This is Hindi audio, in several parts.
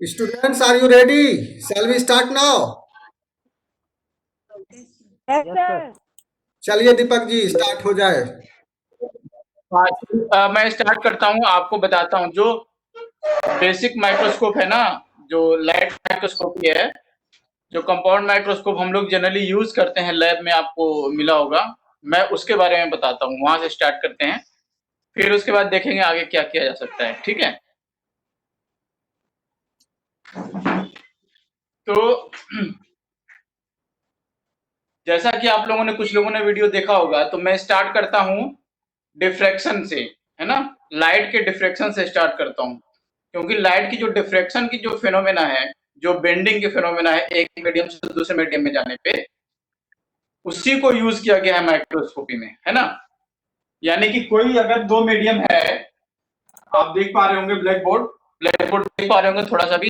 Students, are you ready? Shall we start now? Yes, Yes, sir. sir. चलिए दीपक जी स्टार्ट हो जाए। मैं स्टार्ट करता हूँ, आपको बताता हूँ जो बेसिक माइक्रोस्कोप है ना, जो लाइट माइक्रोस्कोप है, जो कंपाउंड माइक्रोस्कोप हम लोग जनरली यूज करते हैं लैब में, आपको मिला होगा। मैं उसके बारे में बताता हूँ, वहां से स्टार्ट करते हैं, फिर उसके बाद देखेंगे आगे क्या किया जा सकता है। ठीक है, तो जैसा कि आप लोगों ने, कुछ लोगों ने वीडियो देखा होगा, तो मैं स्टार्ट करता हूँ डिफ्रैक्शन से, है ना। लाइट के डिफ्रैक्शन से स्टार्ट करता हूँ, क्योंकि लाइट की जो डिफ्रैक्शन की जो फिनोमेना है, जो बेंडिंग के फिनोमेना है एक मीडियम से दूसरे मीडियम में जाने पे, उसी को यूज किया गया है माइक्रोस्कोपी में, है ना। यानी कि कोई अगर दो मीडियम है, आप देख पा रहे होंगे ब्लैक बोर्ड देख पा रहे होंगे, थोड़ा सा भी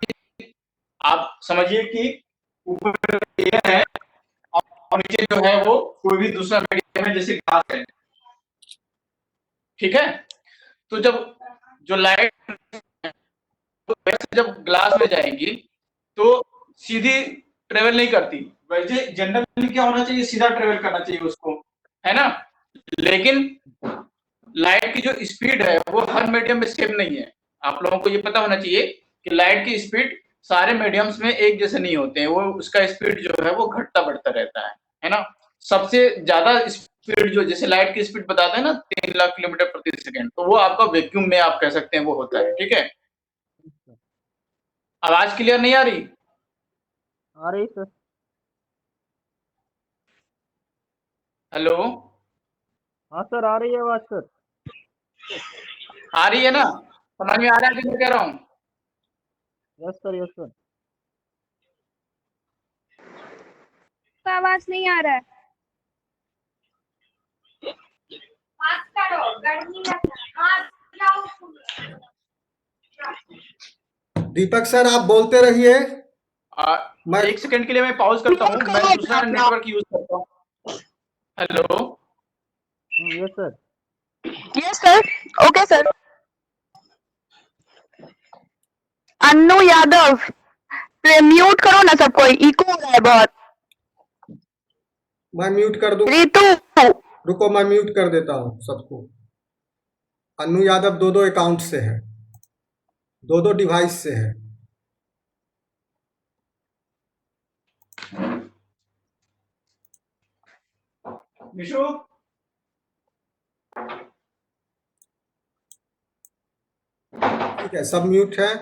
आप समझिए कि ऊपर एयर है और नीचे जो है वो कोई भी दूसरा मीडियम है, जैसे ग्लास है। ठीक है, तो जब जो लाइट तो वैसे जब ग्लास में जाएंगी तो सीधी ट्रेवल नहीं करती। वैसे जनरली क्या होना चाहिए, सीधा ट्रेवल करना चाहिए उसको, है ना। लेकिन लाइट की जो स्पीड है वो हर मीडियम में सेम नहीं है। आप लोगों को ये पता होना चाहिए कि लाइट की स्पीड सारे मीडियम्स में एक जैसे नहीं होते हैं, वो उसका स्पीड जो है वो घटता बढ़ता रहता है ना। सबसे ज्यादा स्पीड जो, जैसे लाइट की स्पीड बताते हैं ना 3 लाख किलोमीटर प्रति सेकेंड, तो वो आपका वैक्यूम में आप कह सकते हैं वो होता है। ठीक है, आवाज क्लियर नहीं आ रही? आ रही सर। हेलो, हाँ सर, आ रही है आवाज सर। आ रही है ना? समझ में आ रहा है कि मैं कह रहा हूँ? Yes sir, yes sir. आवाज नहीं आ रहा है। दीपक सर आप बोलते रहिए। मैं 1 सेकंड के लिए मैं पॉज करता हूँ, मैं दूसरा नेटवर्क यूज करता हूँ। Hello, yes sir. Yes sir, okay sir. Annu Yadav, mute करो ना सबको, इको हो रहा है बहुत। मैं म्यूट कर दूं? रितु, रुको मैं म्यूट कर देता हूँ सबको। अन्नू यादव दो दो अकाउंट से है, दो दो डिवाइस से है। निशु, ठीक है, सब म्यूट है,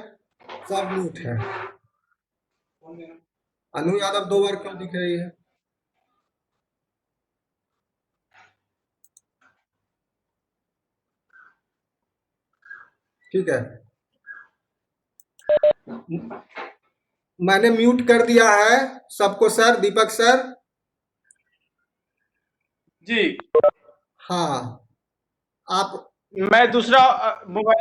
सब म्यूट है। अनु यादव दो बार क्यों दिख रही है? ठीक है, मैंने म्यूट कर दिया है सबको सर। दीपक सर जी, हाँ, आप मैं दूसरा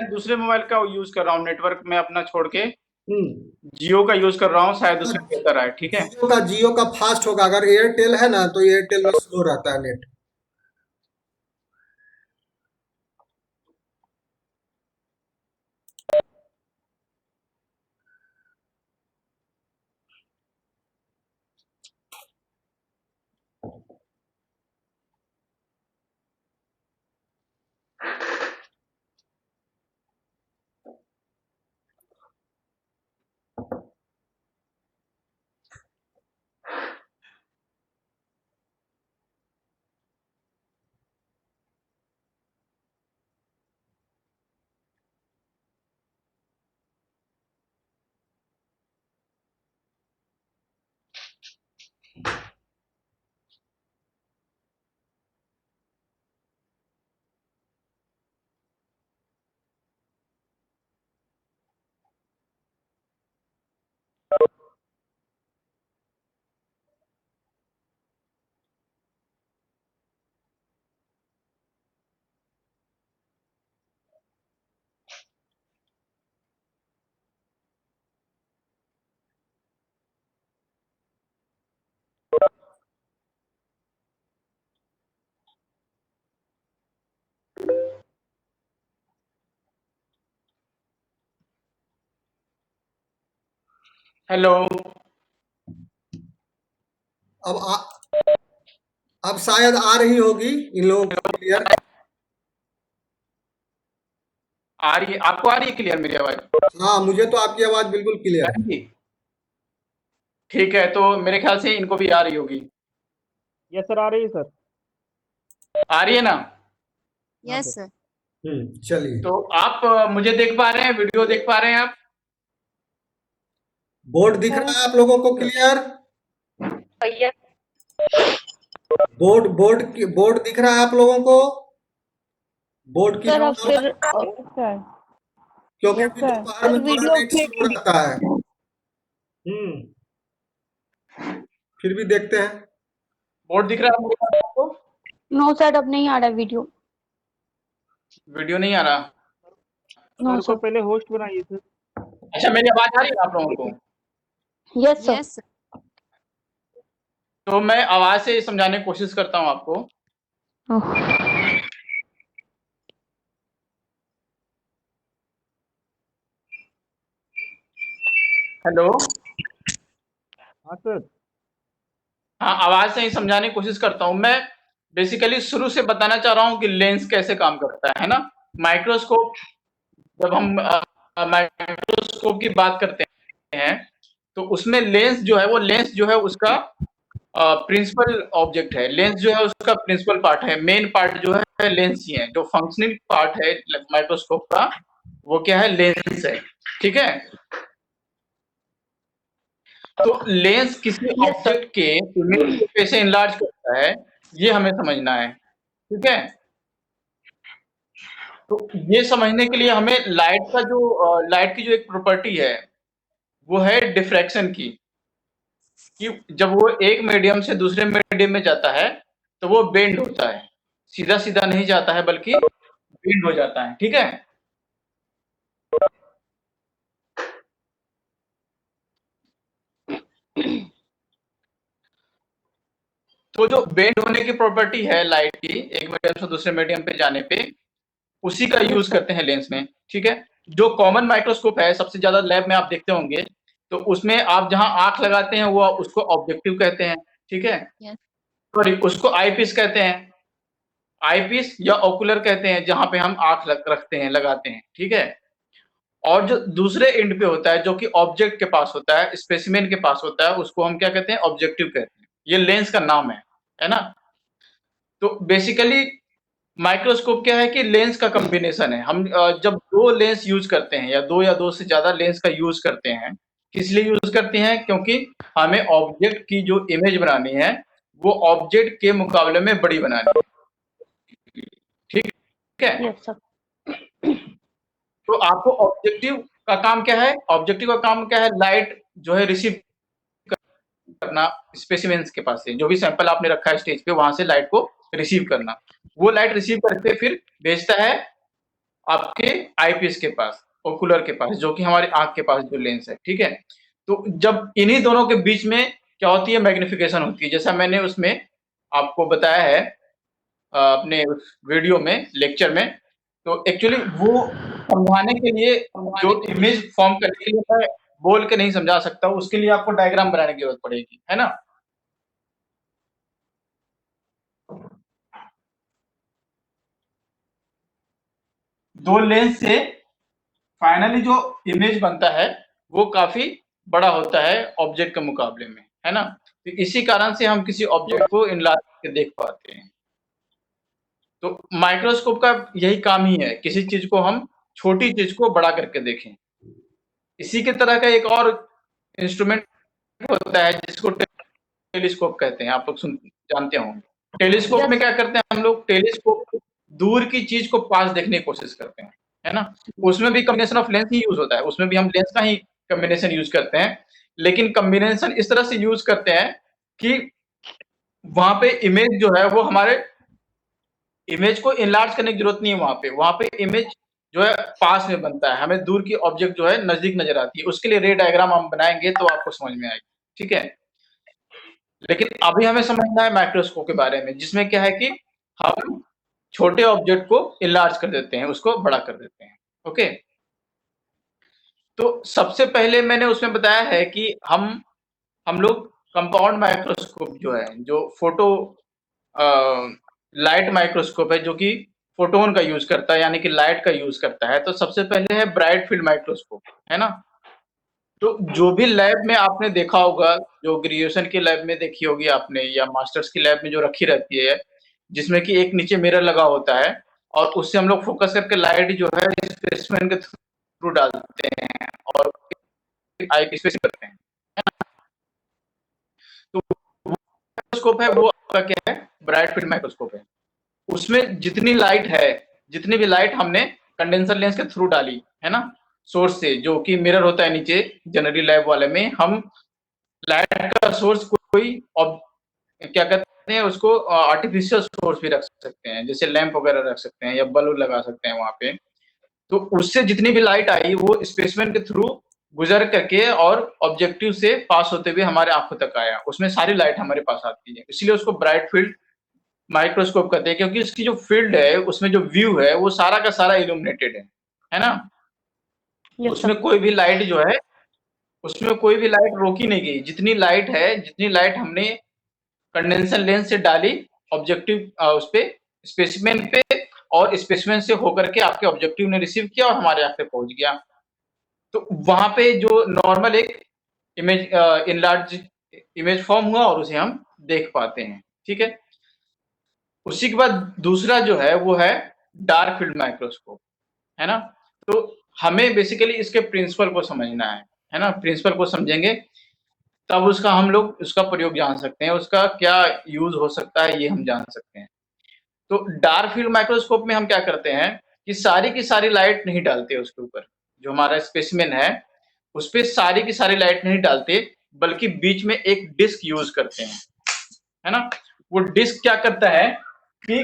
दूसरे मोबाइल का यूज कर रहा हूँ, नेटवर्क में अपना छोड़ के जियो का यूज कर रहा हूँ, शायद उसमें बेहतर है। ठीक है, जियो का फास्ट होगा। अगर एयरटेल है ना तो एयरटेल में स्लो रहता है नेट। हेलो। अब अब शायद आ रही होगी इन लोगों को क्लियर। आ रही है, आपको आ रही है क्लियर मेरी आवाज? हाँ, मुझे तो आपकी आवाज बिल्कुल क्लियर है। जी, ठीक है, तो मेरे ख्याल से इनको भी आ रही होगी। यस सर, आ रही है सर। आ रही है ना? हाँ यस सर। सर। चलिए। तो आप मुझे देख पा रहे हैं, वीडियो देख पा रहे हैं आप? बोर्ड दिख रहा है आप लोगों को क्लियर? बोर्ड दिख रहा है आप लोगों को? बोर्ड की सर अब आवाज, फिर सर क्योंकि यस अभी सर दोपहर सर में थोड़ा वीडियो नेट फिर स्लो रहता है। फिर भी देखते हैं। बोर्ड दिख रहा है मेरे पास आपको? नो सर अब नहीं आ रहा वीडियो। वीडियो नहीं आ रहा? नो सर को सर। पहले होस्ट बनाइए सर। अच्छा, मेरी आवाज आ रही है आप लोगों को? Yes sir. यस तो मैं आवाज से समझाने की कोशिश करता हूँ आपको। हेलो। हाँ सर। हाँ, आवाज से ही समझाने की कोशिश करता हूँ। मैं बेसिकली शुरू से बताना चाह रहा हूँ कि लेंस कैसे काम करता है ना? माइक्रोस्कोप, जब हम माइक्रोस्कोप की बात करते हैं तो उसमें लेंस जो है, वो लेंस जो है उसका प्रिंसिपल ऑब्जेक्ट है। लेंस जो है उसका प्रिंसिपल पार्ट है, मेन पार्ट जो है लेंस ही है। जो फंक्शनिंग पार्ट है माइक्रोस्कोप का, वो क्या है? लेंस है। ठीक है? तो लेंस किसी ऑब्जेक्ट के इमेज को कैसे इनलार्ज करता है, ये हमें समझना है। ठीक है? तो ये समझने के लिए हमें लाइट की जो एक प्रॉपर्टी है, वो है डिफ्रैक्शन की। कि जब वो एक मीडियम से दूसरे मीडियम में जाता है तो वो बेंड होता है, सीधा-सीधा नहीं जाता है बल्कि बेंड हो जाता है। ठीक है? तो जो बेंड होने की प्रॉपर्टी है लाइट की, एक मीडियम से दूसरे मीडियम पे जाने पे, उसी का यूज करते हैं लेंस में। ठीक है? जो कॉमन माइक्रोस्कोप है, सबसे ज्यादा लैब में आप देखते होंगे, तो उसमें आप जहां आंख लगाते हैं वो उसको ऑब्जेक्टिव कहते हैं। ठीक है? यस सॉरी, उसको आईपीस कहते हैं। आईपीस या ओकुलर कहते हैं, जहां पे हम आंख रखते हैं, लगाते हैं। ठीक है? और जो दूसरे एंड पे होता है, जो कि ऑब्जेक्ट के पास होता है, स्पेसिमेन के पास होता है, उसको हम क्या कहते हैं? ऑब्जेक्टिव कहते हैं। ये लेंस का नाम है ना? तो बेसिकली माइक्रोस्कोप क्या है कि लेंस का कॉम्बिनेशन है। हम जब दो लेंस यूज करते हैं या दो से ज्यादा लेंस का यूज करते हैं, किस लिए यूज करते हैं? क्योंकि हमें ऑब्जेक्ट की जो इमेज बनानी है, वो ऑब्जेक्ट के मुकाबले में बड़ी बनानी है। ठीक है? Yes sir. तो आपको ऑब्जेक्टिव का काम क्या है? ऑब्जेक्टिव का काम क्या है? लाइट जो है रिसीव करना स्पेसिमेंस के पास से, जो भी सैंपल आपने रखा है स्टेज पे, वहां से लाइट को रिसीव करना। वो लाइट रिसीव करके फिर भेजता है आपके आईपीस के पास, ओकुलर के पास, जो कि हमारी आंख के पास जो लेंस है। ठीक है? तो जब इन्हीं दोनों के बीच में क्या होती है? मैग्निफिकेशन होती है, जैसा मैंने उसमें आपको बताया है अपने उस वीडियो में, लेक्चर में। तो एक्चुअली वो समझाने के लिए, जो इमेज फॉर्म करने के लिए मैं बोल के नहीं समझा सकता, उसके लिए आपको डायग्राम बनाने की जरूरत पड़ेगी, है ना? दो लेंस से फाइनली जो इमेज बनता है, वो काफी बड़ा होता है ऑब्जेक्ट के मुकाबले में, है ना? तो इसी कारण से हम किसी ऑब्जेक्ट को इनलार्ज करके देख पाते हैं। तो माइक्रोस्कोप का यही काम ही है, किसी चीज को हम, छोटी चीज को बड़ा करके देखें। इसी के तरह का एक और इंस्ट्रूमेंट होता है जिसको टेलीस्कोप कहते हैं, आप लोग जानते होंगे। टेलीस्कोप में क्या करते हैं हम लोग? टेलीस्कोप दूर की चीज को पास देखने की कोशिश करते हैं, है ना? उसमें भी combination of lens he use होता है, उसमें भी हम लेंस का ही कॉम्बिनेशन यूज करते हैं, लेकिन कॉम्बिनेशन इस तरह से यूज करते हैं कि वहां पे इमेज जो है वो हमारे इमेज को इनलार्ज करने की जरूरत नहीं है। वहां पे इमेज जो है पास में बनता है, हमें दूर की ऑब्जेक्ट जो है नजदीक नजर आती है। उसके लिए रे डायग्राम हम बनाएंगे तो आपको समझ में आएगी। ठीक है? लेकिन अभी हमें समझना है माइक्रोस्कोप के बारे में, जिसमें क्या है कि हम छोटे ऑब्जेक्ट को इनलार्ज कर देते हैं, उसको बड़ा कर देते हैं। ओके? तो सबसे पहले मैंने उसमें बताया है कि हम लोग कंपाउंड माइक्रोस्कोप जो है, जो फोटो लाइट माइक्रोस्कोप है, जो कि फोटोन का यूज करता है, यानी कि लाइट का यूज करता है। तो सबसे पहले है ब्राइट फील्ड माइक्रोस्कोप, है ना। तो जो भी लैब में आपने देखा होगा, जो ग्रेजुएशन की लैब में देखी होगी आपने, या मास्टर्स की लैब में जो रखी रहती है, जिसमें कि एक नीचे मिरर लगा होता है और उससे हम लोग फोकस करके लाइट जो है स्पेसिमेन के थ्रू डालते हैं और आई की स्पेसिफिक करते हैं। तो माइक्रोस्कोप है वो आपका क्या है, ब्राइट फील्ड माइक्रोस्कोप है। उसमें जितनी लाइट है, जितनी भी लाइट हमने कंडेंसर लेंस के थ्रू डाली है ना, सोर्स से, जो कि मिरर होता है नीचे जनरली लैब वाले में, हम लाइट का सोर्स कोई क्या कहते हैं उसको, आर्टिफिशियल सोर्स भी रख सकते हैं, जैसे लैंप वगैरह रख सकते हैं या बल्ब लगा सकते हैं वहां पे। तो उससे जितनी भी लाइट आई वो स्पेसमैन के थ्रू गुजर करके और ऑब्जेक्टिव से पास होते हुए हमारे आंखों तक आया, उसमें सारी लाइट हमारे पास आती है, इसलिए उसको ब्राइट फील्ड माइक्रोस्कोप कहते हैं, क्योंकि इसकी जो फील्ड है, उसमें जो व्यू है, वो सारा का सारा इल्यूमिनेटेड है ना। Yes, उसमें sir. कोई भी लाइट जो है, उसमें कोई भी लाइट रोकी नहीं गई। जितनी लाइट है, जितनी लाइट हमने कंडेंसर लेंस से डाली ऑब्जेक्टिव उस पे स्पेसिमेन पे, और स्पेसिमेन से होकर के आपके ऑब्जेक्टिव ने रिसीव किया और हमारे आंख पे पहुंच गया। तो वहां पे जो नॉर्मल एक इमेज इनलार्ज इमेज फॉर्म हुआ और उसे हम देख पाते हैं, ठीक है। उसी के बाद दूसरा जो है वो है डार्क फील्ड माइक्रोस्कोप, है ना। तो हमें बेसिकली इसके प्रिंसिपल को समझना है ना। प्रिंसिपल को समझेंगे तब उसका हम लोग उसका प्रयोग जान सकते हैं, उसका क्या यूज हो सकता है ये हम जान सकते हैं। तो डार्क फील्ड माइक्रोस्कोप में हम क्या करते हैं कि सारी की सारी लाइट नहीं डालते उसके ऊपर, जो हमारा स्पेसिमेन है उस पे सारी की सारी लाइट नहीं डालते, बल्कि बीच में एक डिस्क यूज करते हैं, है ना। वो डिस्क क्या करता है कि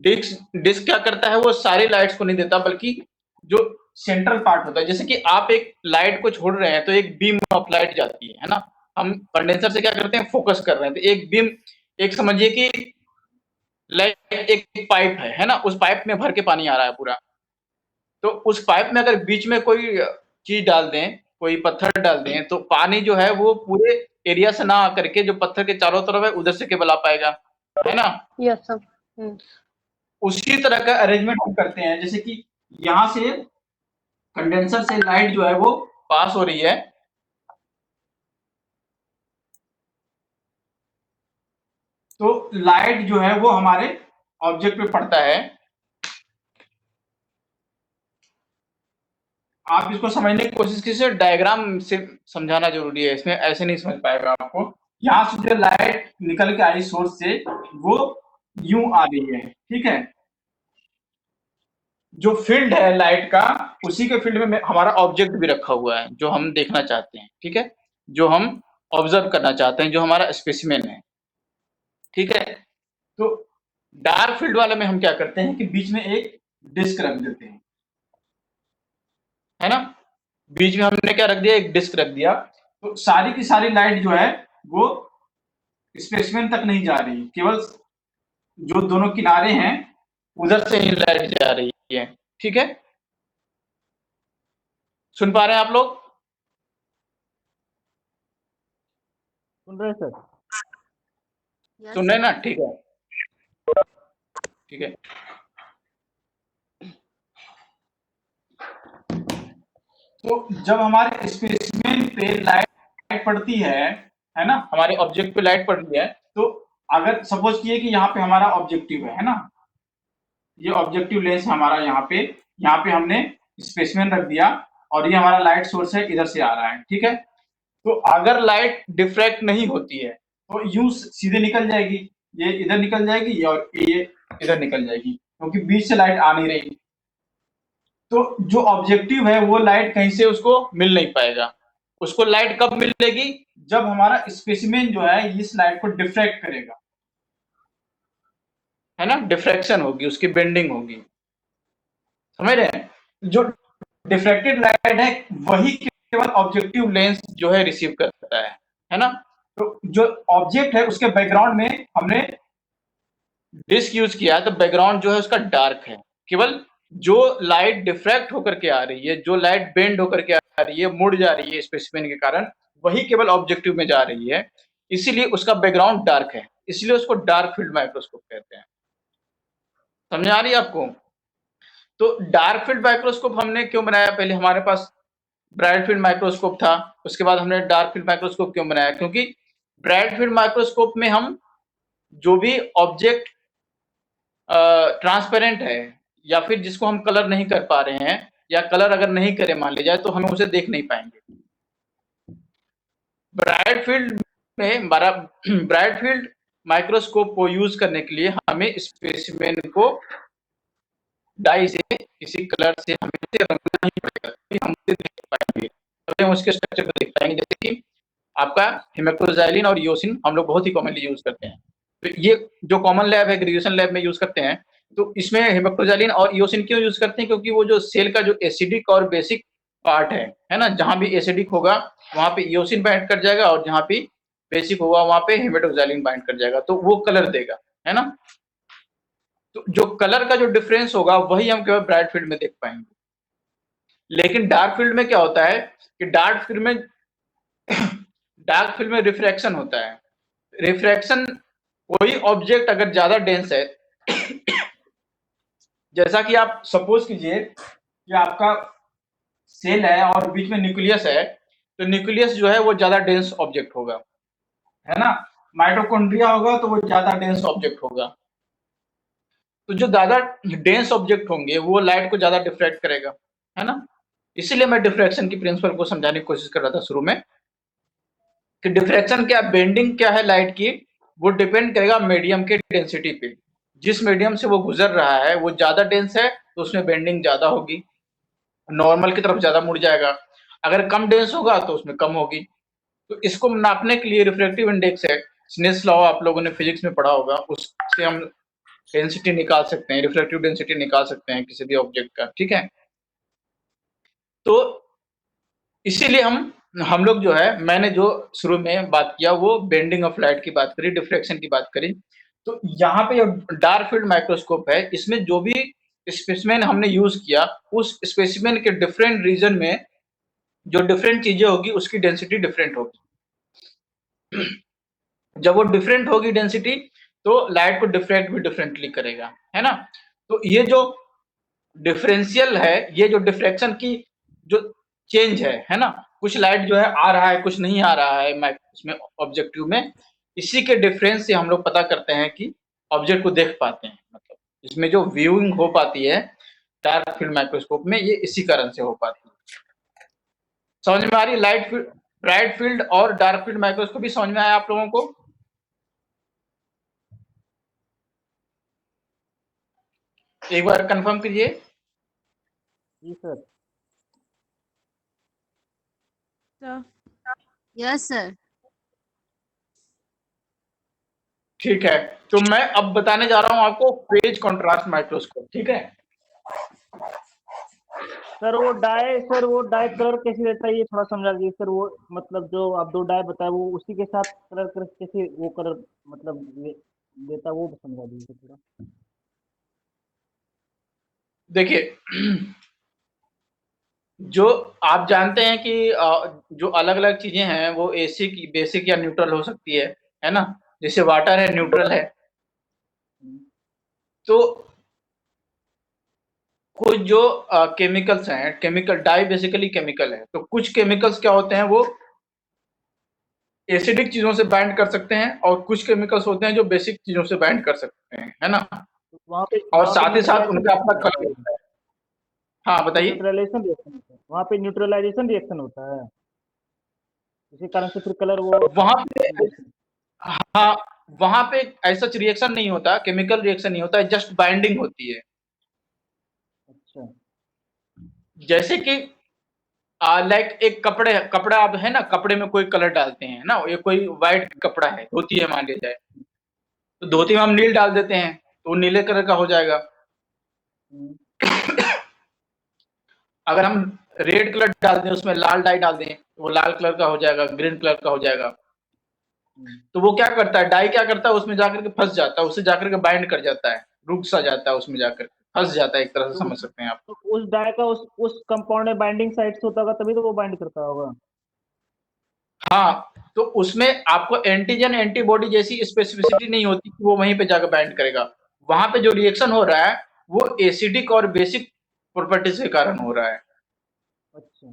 डिस्क क्या करता है, वो सारी लाइट्स को नहीं देता, बल्कि जो सेंट्रल पार्ट होता है, जैसे कि आप एक लाइट को छोड़ रहे हैं तो एक बीम ऑफ लाइट जाती है ना। हम कंडेंसर से क्या करते हैं, फोकस कर रहे हैं, तो एक बीम, एक समझिए कि लाइट एक पाइप है ना, उस पाइप में भर के पानी आ रहा है पूरा। तो उस पाइप में अगर बीच में कोई चीज डाल दें, कोई पत्थर डाल दें, तो पानी जो है वो पूरे एरिया से ना आकर के जो पत्थर के चारों तरफ है उधर से केवल आ पाएगा, है ना। Yes, sir. Hmm. उसी तरह का अरेंजमेंट हम करते हैं, जैसे कि यहाँ से कंडेंसर से लाइट जो है वो पास हो रही है, तो लाइट जो है वो हमारे ऑब्जेक्ट पे पड़ता है। आप इसको समझने की कोशिश कीजिए, डायग्राम से समझाना जरूरी है, इसमें ऐसे नहीं समझ पाएगा आपको। यहाँ से जो लाइट निकल के आई सोर्स से, वो यूं आ रही है, ठीक है। जो फील्ड है लाइट का, उसी के फील्ड में हमारा ऑब्जेक्ट भी रखा हुआ है, जो हम देखना चाहते हैं, ठीक है, जो हम ऑब्जर्व करना चाहते हैं, जो हमारा स्पेसिमेन है, ठीक है। तो डार्क फील्ड वाले में हम क्या करते हैं कि बीच में एक डिस्क रख देते हैं, है ना। बीच में हमने क्या रख दिया, एक डिस्क रख दिया, तो सारी की सारी लाइट जो है वो स्पेसिमेन तक नहीं जा रही, केवल जो दोनों किनारे हैं उधर से ही लाइट जा रही है, ठीक है। सुन पा रहे हैं आप लोग? सुन रहे हैं सर? Yes, सुन रहे हैं ना, ठीक है, ठीक है। तो जब हमारे स्पेसिमेन पे लाइट पड़ती है ना, हमारे ऑब्जेक्ट पे लाइट पड़ रही है, तो अगर सपोज किए कि यहाँ पे हमारा ऑब्जेक्टिव है ना, ये ऑब्जेक्टिव लेंस हमारा यहाँ पे हमने स्पेसिमेन रख दिया और ये हमारा लाइट सोर्स है, इधर से आ रहा है, ठीक है। तो अगर लाइट डिफ्रैक्ट नहीं होती है तो यूं सीधे निकल जाएगी, ये इधर निकल जाएगी और ये इधर निकल जाएगी, क्योंकि बीच से लाइट आ नहीं रही। तो जो ऑब्जेक्टिव है वो लाइट कहीं से उसको मिल नहीं पाएगा। उसको लाइट कब मिलेगी, जब हमारा स्पेसिमेन जो है इस लाइट को डिफ्रैक्ट करेगा, है ना, डिफ्रैक्शन होगी, उसकी बेंडिंग होगी, समझ रहे हैं। जो डिफ्रैक्टेड लाइट है वही केवल ऑब्जेक्टिव लेंस जो है रिसीव करता है ना। तो जो ऑब्जेक्ट है उसके बैकग्राउंड में हमने डिस्क यूज किया है तो बैकग्राउंड जो है उसका डार्क है। केवल जो लाइट डिफ्रैक्ट होकर के आ रही है, जो लाइट बेंड होकर के आ रही है, मुड़ जा रही है स्पेसिमेन के कारण, वही केवल ऑब्जेक्टिव में जा रही है, इसीलिए उसका बैकग्राउंड डार्क है, इसलिए उसको डार्क फील्ड माइक्रोस्कोप कहते हैं। समझ आ रही है आपको? तो डार्क फील्ड माइक्रोस्कोप हमने क्यों बनाया? पहले हमारे पास ब्राइट फील्ड माइक्रोस्कोप था, उसके बाद हमने डार्क फील्ड माइक्रोस्कोप क्यों बनाया? क्योंकि ब्राइट फील्ड माइक्रोस्कोप में हम जो भी ऑब्जेक्ट ट्रांसपेरेंट है या फिर जिसको हम कलर नहीं कर पा रहे हैं, या कलर अगर नहीं करें मान लीजिए, तो हम उसे देख नहीं पाएंगे। ब्राइट फील्ड में ब्राइट फील्ड माइक्रोस्कोप को यूज करने के लिए हमें स्पेसिमेन को डाई से, किसी कलर से हमें उसे रंगना नहीं पड़ेगा, तभी हम उसे देख पाएंगे, तभी हम उसके स्ट्रक्चर को देख पाएंगे। जैसे कि आपका हेमेटोजाइलिन और ईओसिन हम लोग बहुत ही कॉमनली यूज करते हैं। तो ये जो कॉमन लैब है, ग्रेजुएशन लैब में यूज करते हैं। तो इसमें हेमेटोजाइलिन और ईओसिन क्यों यूज करते हैं? क्योंकि वो जो सेल का जो एसिडिक और बेसिक पार्ट है ना, जहां भी एसिडिक होगा वहां पे ईओसिन बाइंड कर जाएगा, और जहां पे बेसिक होगा वहां पे हेमेटोजाइलिन बाइंड कर जाएगा, तो वो कलर देगा, है ना। तो जो कलर का जो डिफरेंस होगा वही हम केवल ब्राइट फील्ड में देख पाएंगे। लेकिन डार्क फील्ड में क्या होता है कि डार्क फील्ड में रिफ्रैक्शन होता है। रिफ्रैक्शन, कोई ऑब्जेक्ट अगर ज्यादा डेंस है जैसा कि आप सपोज कीजिए कि आपका सेल है और बीच में न्यूक्लियस है, तो न्यूक्लियस जो है वो ज्यादा डेंस ऑब्जेक्ट होगा, है ना। माइटोकॉन्ड्रिया होगा तो वो ज्यादा डेंस ऑब्जेक्ट होगा। तो जो ज्यादा डेंस ऑब्जेक्ट होंगे वो लाइट को ज्यादा डिफ्रैक्ट करेगा, है ना। इसीलिए मैं डिफ्रैक्शन की प्रिंसिपल को समझाने की कोशिश कर रहा था शुरू में, कि डिफ्रैक्शन क्या, बेंडिंग क्या है लाइट की, वो डिपेंड करेगा मीडियम के डेंसिटी पे। जिस मीडियम से वो गुजर रहा है वो ज्यादा डेंस है तो उसमें बेंडिंग ज्यादा होगी, नॉर्मल की तरफ ज्यादा मुड़ जाएगा। अगर कम डेंस होगा तो उसमें कम होगी। तो इसको नापने के लिए रिफ्रैक्टिव इंडेक्स है, स्नेल्स लॉ आप लोगों ने फिजिक्स में पढ़ा होगा, उससे हम डेंसिटी निकाल सकते हैं, रिफ्रैक्टिव डेंसिटी निकाल सकते हैं किसी भी ऑब्जेक्ट का, ठीक है। तो इसीलिए हम लोग जो है, मैंने जो शुरू में बात किया वो बेंडिंग ऑफ लाइट की बात करी, डिफ्रैक्शन की बात करी। तो यहाँ पे जो डार्क फील्ड माइक्रोस्कोप है, इसमें जो भी स्पेसिमेन हमने यूज किया, उस स्पेसिमेन के डिफरेंट रीजन में जो डिफरेंट चीजें होगी उसकी डेंसिटी डिफरेंट होगी। जब वो डिफरेंट होगी डेंसिटी, तो लाइट को डिफ्रैक्ट भी डिफरेंटली करेगा, है ना। तो ये जो डिफरेंशियल है, ये जो डिफ्रैक्शन की जो चेंज है ना, कुछ लाइट जो है आ रहा है, कुछ नहीं आ रहा है उसमें ऑब्जेक्टिव में, इसी के डिफरेंस से हम लोग पता करते हैं कि ऑब्जेक्ट को देख पाते हैं। मतलब इसमें जो व्यूइंग हो पाती है डार्क फील्ड माइक्रोस्कोप में, ये इसी कारण से हो पाती है। समझ में आ रही? लाइट फील्ड, ब्राइट फील्ड और डार्क फील्ड माइक्रोस्कोप भी समझ में आया आप लोगों को? एक बार कंफर्म कीजिए। जी सर। Yes sir. ठीक है, तो मैं अब बताने जा रहा हूं आपको फेज कंट्रास्ट माइक्रोस्कोप, ठीक है। सर वो डाई कलर कैसे देता है, ये थोड़ा समझा दीजिए सर। वो मतलब जो आप दो डाई बताए वो उसी के साथ कलर कैसे वो कलर मतलब देता है, वो समझा दीजिए थोड़ा। देखिए, जो आप जानते हैं कि जो अलग अलग चीजें हैं वो एसिड, बेसिक या न्यूट्रल हो सकती है ना। जैसे वाटर है, न्यूट्रल है। तो कुछ जो केमिकल्स हैं, केमिकल डाई बेसिकली केमिकल है, तो कुछ केमिकल्स क्या होते हैं, वो एसिडिक चीजों से बाइंड कर सकते हैं, और कुछ केमिकल्स होते हैं जो बेसिक चीजों से बाइंड कर सकते हैं, है ना। तो वहाँ पे और साथ ही साथ उनका अपना कलर होता है। हाँ बताइए। न्यूट्रलाइजेशन रिएक्शन होता है, वहाँ पे न्यूट्रलाइजेशन रिएक्शन होता है, इसी कारण से फिर कलर वो वहां पे, हाँ, वहां पे ऐसा रिएक्शन नहीं होता, केमिकल रिएक्शन नहीं होता है, जस्ट बाइंडिंग होती है। अच्छा। जैसे कि लाइक एक कपड़ा अब है ना, कपड़े में कोई कलर डालते हैं ना, ये कोई व्हाइट कपड़ा है, धोती है मान लिया जाए, तो धोती में हम नील डाल देते हैं तो वो नीले कलर का हो जाएगा। अगर हम रेड कलर डाल दें, उसमें लाल डाई डाल दें, तो वो लाल कलर का हो जाएगा, ग्रीन कलर का हो जाएगा। तो वो क्या करता है, डाई क्या करता है, उसमें जाकर के फंस जाता है, उससे जाकर के बाइंड कर जाता है, रुक सा जाता है, उसमें जाकर फंस जाता है, एक तरह से समझ सकते हैं आप। तो उस डाई का उस कंपाउंड में बाइंडिंग साइट्स होता होगा, तभी तो वो बाइंड करता होगा। हाँ, तो उसमें आपको एंटीजन एंटीबॉडी जैसी स्पेसिफिसिटी नहीं होती कि वो वहीं पे जाकर बाइंड करेगा। वहां पे जो रिएक्शन हो रहा है वो एसिडिक और बेसिक प्रॉपर्टीज के कारण हो रहा अच्छा।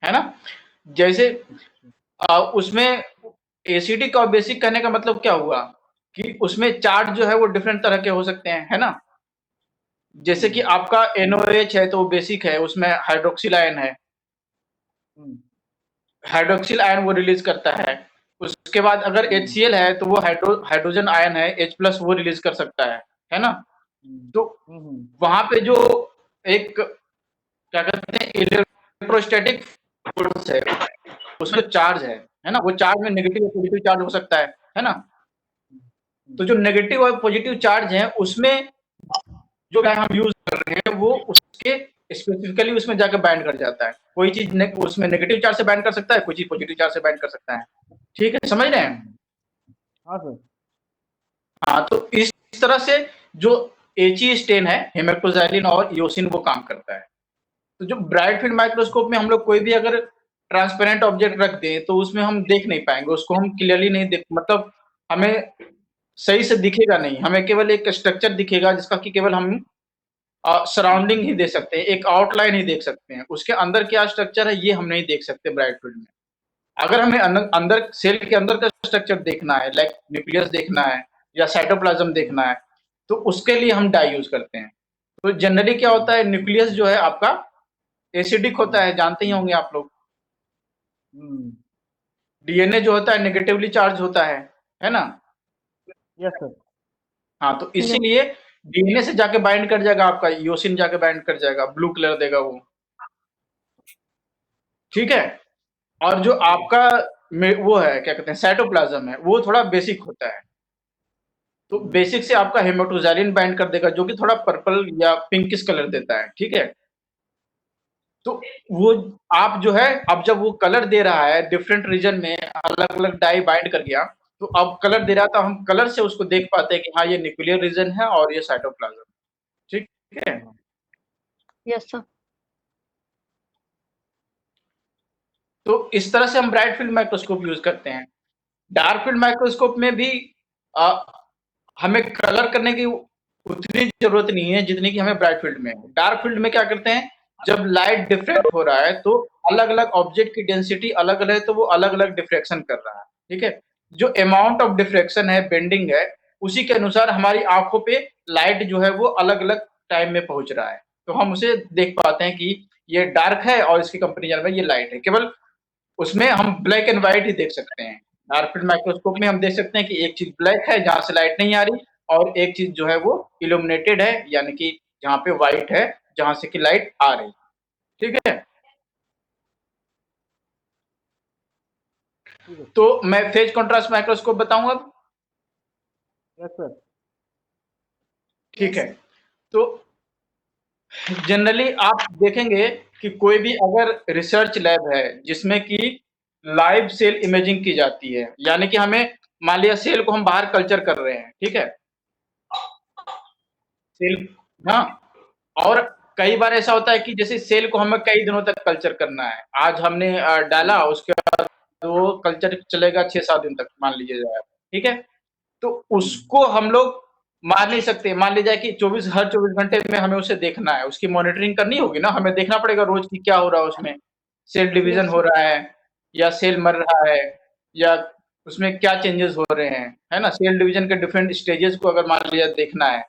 है ना। जैसे उसमें एसिडिक और बेसिक कहने का मतलब क्या हुआ कि उसमें चार्ज जो है वो डिफरेंट तरह के हो सकते हैं, है ना। जैसे कि आपका NOH है तो वो बेसिक है, उसमें हाइड्रोक्सिल आयन है, हाइड्रोक्सिल आयन वो रिलीज करता है। उसके बाद अगर HCl है तो वो हाइड्रोजन आयन है, H+ वो रिलीज कर सकता है ना। तो वहां पे जो एक क्या कहते हैं इलेक्ट्रोस्टैटिक फोर्स है, उसमें जो चार्ज है ना, वो चार्ज में नेगेटिव और पॉजिटिव चार्ज हो सकता है ना। तो जो नेगेटिव और पॉजिटिव चार्ज है उसमें जो हम यूज कर रहे हैं वो उसके स्पेसिफिकली उसमें जाकर बाइंड कर जाता है। कोई चीज उसमें नेगेटिव चार्ज से बाइंड कर सकता है, कोई चीज पॉजिटिव चार्ज से बाइंड कर सकता है। ठीक है, समझ रहे हैं। हाँ सर। हाँ, तो इस तरह से जो He स्टेन है, हेमेटोजाइलिन और इयोसिन, वो काम करता है। तो जो ब्राइट फील्ड माइक्रोस्कोप में हम लोग कोई भी अगर ट्रांसपेरेंट ऑब्जेक्ट रख दें तो उसमें हम देख नहीं पाएंगे, उसको हम क्लियरली नहीं देख, मतलब हमें सही से दिखेगा नहीं, हमें केवल एक स्ट्रक्चर दिखेगा जिसका कि केवल हम सराउंडिंग ही देख सकते हैं, एक आउटलाइन ही देख सकते हैं, उसके अंदर क्या स्ट्रक्चर है ये हम नहीं देख सकते ब्राइट फील्ड में। अगर हमें अंदर सेल के अंदर का स्ट्रक्चर देखना है, लाइक न्यूक्लियस देखना है या साइटोप्लाज्म देखना है, तो उसके लिए हम डाई यूज करते हैं। तो जनरली क्या होता है, न्यूक्लियस जो है आपका एसिडिक होता है, जानते ही होंगे आप लोग। DNA जो होता है नेगेटिवली चार्ज होता है ना। Yes sir. हाँ, तो इसीलिए DNA से जाके बाइंड कर जाएगा, आपका इयोसिन जाके बाइंड कर जाएगा, ब्लू कलर देगा वो। ठीक है। और जो आपका वो है क्या कहते हैं साइटोप्लाज्म है, वो थोड़ा बेसिक होता है। तो बेसिक से आपका हेमेटोजाइलिन बाइंड कर देगा जो कि थोड़ा पर्पल या पिंकिश कलर देता है। ठीक है। तो वो आप जो है अब जब वो कलर दे रहा है डिफरेंट रीजन में, अलग अलग डाई बाइंड कर गया, तो अब कलर दे रहा था, हम कलर से उसको देख पाते हैं कि हाँ ये न्यूक्लियर रीजन है और ये साइटोप्लाज्म। ठीक है। Yes sir. तो इस तरह से हम ब्राइट फील्ड माइक्रोस्कोप यूज करते हैं। डार्क फील्ड माइक्रोस्कोप में भी हमें कलर करने की उतनी जरूरत नहीं है जितनी कि हमें ब्राइट फील्ड में। डार्क फील्ड में क्या करते हैं, जब लाइट डिफ्रेक्ट हो रहा है तो अलग अलग ऑब्जेक्ट की डेंसिटी अलग अलग है, तो वो अलग अलग डिफ्रेक्शन कर रहा है। ठीक है। जो अमाउंट ऑफ डिफ्रेक्शन है, बेंडिंग है, उसी के अनुसार हमारी आंखों पे लाइट जो है वो अलग अलग टाइम में पहुंच रहा है, तो हम उसे देख पाते हैं कि ये डार्क है और इसके कंपेरिजन में ये लाइट है। केवल उसमें हम ब्लैक एंड व्हाइट ही देख सकते हैं। डार्क फील्ड माइक्रोस्कोप में हम देख सकते हैं कि एक चीज ब्लैक है जहां से लाइट नहीं आ रही, और एक चीज जो है वो इल्यूमिनेटेड है, यानी कि जहां पे व्हाइट है जहां से कि लाइट आ रही। ठीक है। तो मैं फेज कंट्रास्ट माइक्रोस्कोप बताऊं अब। Yes sir. ठीक है। तो जनरली आप देखेंगे कि कोई भी अगर रिसर्च लैब है जिसमें कि लाइव सेल इमेजिंग की जाती है, यानी कि हमें मान लिया सेल को हम बाहर कल्चर कर रहे हैं। ठीक है। सेल, हाँ, और कई बार ऐसा होता है कि जैसे सेल को हमें कई दिनों तक कल्चर करना है, आज हमने डाला, उसके बाद वो कल्चर चलेगा 6-7 दिन तक मान लीजिए जाए। ठीक है। तो उसको हम लोग मार नहीं सकते। मान लीजिए कि हर 24 घंटे में हमें उसे देखना है, उसकी मॉनिटरिंग करनी होगी ना, हमें देखना पड़ेगा रोज की क्या हो रहा है उसमें, सेल डिवीजन हो रहा है या सेल मर रहा है या उसमें क्या चेंजेस हो रहे हैं, है ना। सेल डिवीजन के डिफरेंट स्टेजेस को अगर मान लिया देखना है,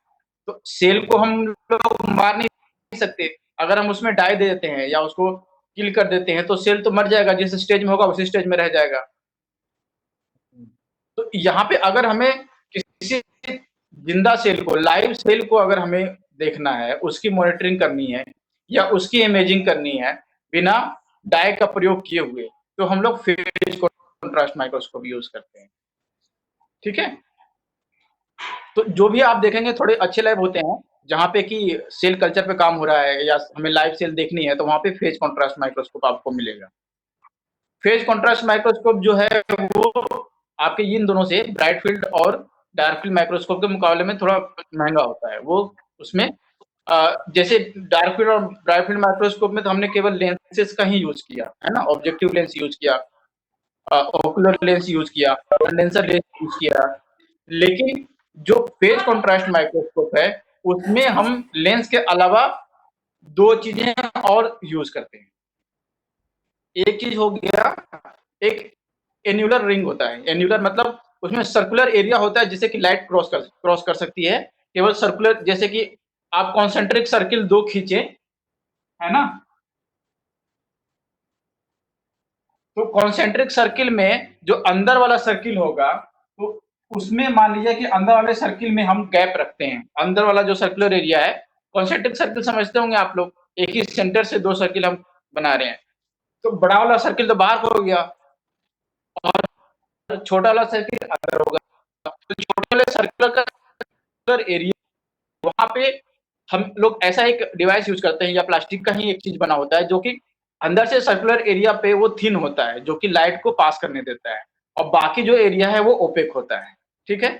तो सेल को हम लोग मार नहीं सकते। अगर हम उसमें डाई दे देते हैं या उसको किल कर देते हैं तो सेल तो मर जाएगा, जिस स्टेज में होगा उसी स्टेज में रह जाएगा। तो यहाँ पे अगर हमें किसी जिंदा सेल को, लाइव सेल को अगर हमें देखना है, उसकी मॉनिटरिंग करनी है या उसकी इमेजिंग करनी है बिना डाई का प्रयोग किए हुए, तो हम लोग फेज कंट्रास्ट माइक्रोस्कोप यूज करते हैं। ठीक है। तो जो भी आप देखेंगे थोड़े अच्छे लैब होते हैं जहाँ पे कि सेल कल्चर पे काम हो रहा है या हमें लाइव सेल देखनी है, तो वहां पे फेज कंट्रास्ट माइक्रोस्कोप आपको मिलेगा। फेज कंट्रास्ट माइक्रोस्कोप जो है वो आपके इन दोनों से ब्राइट फील्ड और डार्क फील्ड माइक्रोस्कोप के मुकाबले में थोड़ा महंगा होता है। वो उसमें जैसे डार्क फील्ड और ब्राइट फील्ड माइक्रोस्कोप में तो हमने केवल लेंसेज का ही यूज किया है ना, ऑब्जेक्टिव लेंस यूज किया, ओकुलर लेंस यूज किया, कंडेंसर लेंस यूज किया। लेकिन जो फेज कॉन्ट्रास्ट माइक्रोस्कोप है उसमें हम लेंस के अलावा 2 चीजें और यूज करते हैं। एक चीज हो गया, एक एन्युलर रिंग होता है। एन्युलर मतलब उसमें सर्कुलर एरिया होता है जिसे कि लाइट क्रॉस कर सकती है। केवल सर्कुलर, जैसे कि आप कॉन्सेंट्रिक सर्किल 2 खींचे, है ना, तो कॉन्सेंट्रिक सर्किल में जो अंदर वाला सर्किल होगा तो उसमें मान लीजिए कि अंदर वाले सर्किल में हम गैप रखते हैं। अंदर वाला जो सर्कुलर एरिया है, कॉन्सेंट्रिक सर्किल समझते होंगे आप लोग, एक ही सेंटर से 2 सर्किल हम बना रहे हैं। तो बड़ा वाला सर्किल तो बाहर हो गया और छोटा वाला सर्किल अंदर होगा। तो छोटे वाले सर्कुलर एरिया, वहां पे हम लोग ऐसा एक डिवाइस यूज करते हैं, या प्लास्टिक का ही एक चीज बना होता है जो कि अंदर से सर्कुलर एरिया पे वो थिन होता है, जो कि लाइट को पास करने देता है, और बाकी जो एरिया है वो ओपेक होता है। ठीक है,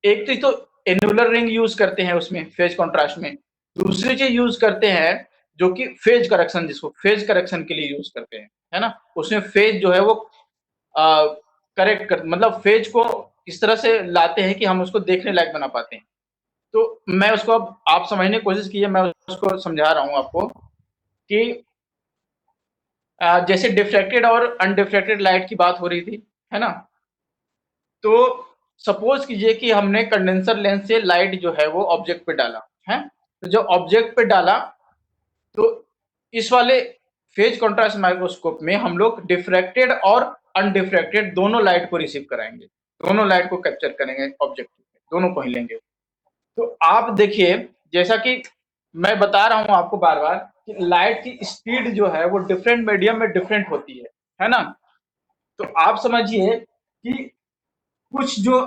एक चीज तो एन्युलर रिंग यूज करते हैं उसमें फेज कॉन्ट्रास्ट में। दूसरी चीज यूज करते हैं जो कि फेज करेक्शन, जिसको फेज करेक्शन के लिए यूज करते हैं, है ना। उसमें फेज जो है वो करेक्ट कर, मतलब फेज को इस तरह से लाते हैं कि हम उसको देखने लायक बना पाते हैं। तो मैं उसको, अब आप समझने की कोशिश कीजिए, मैं उसको समझा रहा हूं आपको कि जैसे डिफ्रैक्टेड और अनडिफ्रैक्टेड लाइट की बात हो रही थी, है ना। तो सपोज कीजिए कि हमने कंडेंसर लेंस से लाइट जो है वो ऑब्जेक्ट पे डाला है। तो जब ऑब्जेक्ट पे डाला तो इस वाले फेज कॉन्ट्रास्ट माइक्रोस्कोप में हम लोग डिफ्रैक्टेड और अनडिफ्रैक्टेड दोनों लाइट को रिसीव कराएंगे, दोनों लाइट को कैप्चर करेंगे ऑब्जेक्ट पे, दोनों को ही लेंगे। तो आप देखिए, जैसा कि मैं बता रहा हूं आपको बार बार कि लाइट की स्पीड जो है वो डिफरेंट मीडियम में डिफरेंट होती है ना। तो आप समझिए कि कुछ जो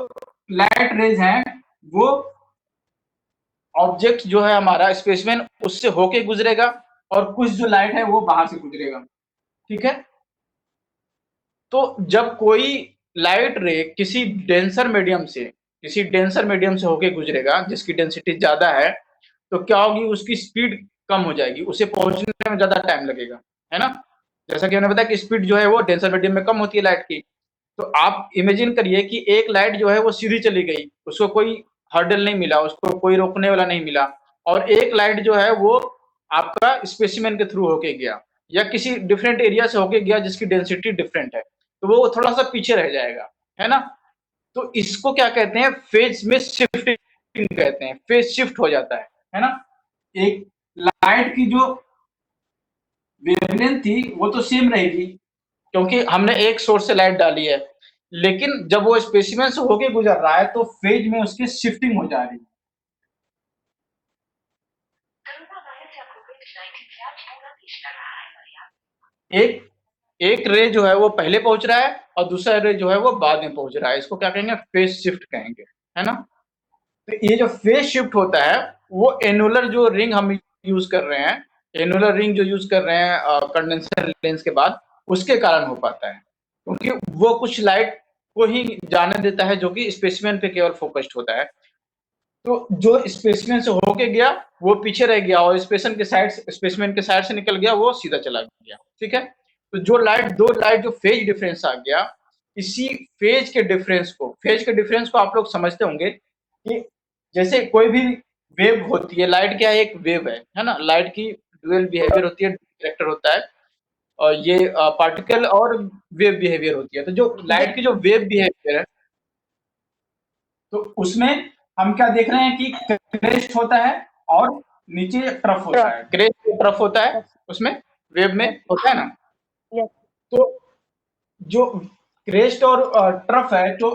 लाइट रेज हैं वो ऑब्जेक्ट जो है हमारा स्पेसमैन उससे होके गुजरेगा, और कुछ जो लाइट है वो बाहर से गुजरेगा। ठीक है, तो जब कोई लाइट रे किसी डेंसर मीडियम से होके गुजरेगा जिसकी डेंसिटी ज्यादा है, तो क्या होगी, उसकी स्पीड कम हो जाएगी, उसे पहुंचने में ज्यादा टाइम लगेगा, है ना। जैसा कि मैंने बताया कि स्पीड जो है वो डेंसर मीडियम में कम होती है लाइट की। तो आप इमेजिन करिए कि एक लाइट जो है वो सीधी चली गई, उसको कोई हर्डल नहीं मिला, उसको कोई रोकने वाला नहीं मिला, और एक लाइट जो है वो आपका स्पेसिमेन के थ्रू होके गया, या किसी डिफरेंट एरिया से होके गया जिसकी डेंसिटी डिफरेंट है, तो वो थोड़ा सा पीछे रह जाएगा, है ना। तो इसको क्या कहते हैं, फेज में शिफ्टिंग कहते हैं, फेज शिफ्ट हो जाता है ना। एक लाइट की जो वेवलेंथ थी वो तो सेम रहेगी क्योंकि हमने एक सोर्स से लाइट डाली है, लेकिन जब वो स्पेसिमेन से होके गुजर रहा है तो फेज में उसकी शिफ्टिंग हो जा रही है। एक एक रे जो है वो पहले पहुंच रहा है और दूसरा रे जो है वो बाद में पहुंच रहा है, इसको क्या कहेंगे, फेज शिफ्ट कहेंगे, है ना। तो ये जो फेज शिफ्ट होता है वो एनुलर जो रिंग हम यूज कर रहे हैं, एनुलर रिंग जो यूज कर रहे हैं कंडेंसर लेंस के बाद, उसके कारण हो पाता है, क्योंकि वो कुछ लाइट को ही जाने देता है जो कि स्पेसिमेन पे केवल फोकस्ड होता है। तो जो स्पेसिमेन से होके गया वो पीछे रह गया, और स्पेसिमेन के साइड से निकल गया वो सीधा चला गया। ठीक है, तो जो दो लाइट जो फेज डिफरेंस आ गया, इसी फेज के डिफरेंस को आप लोग समझते होंगे कि जैसे कोई भी वेव होती है, लाइट क्या है, एक वेव है ना। लाइट की ड्यूअल बिहेवियर होती है, डिटेक्टर होता है, और ये पार्टिकल और वेव बिहेवियर होती है। तो जो लाइट की जो वेव बिहेवियर है, तो उसमें हम क्या देख रहे हैं कि क्रेस्ट होता है और नीचे ट्रफ होता है, क्रेस्ट ट्रफ होता है उसमें, वेव में होता है ना। Yes. तो जो क्रेस्ट और ट्रफ है, तो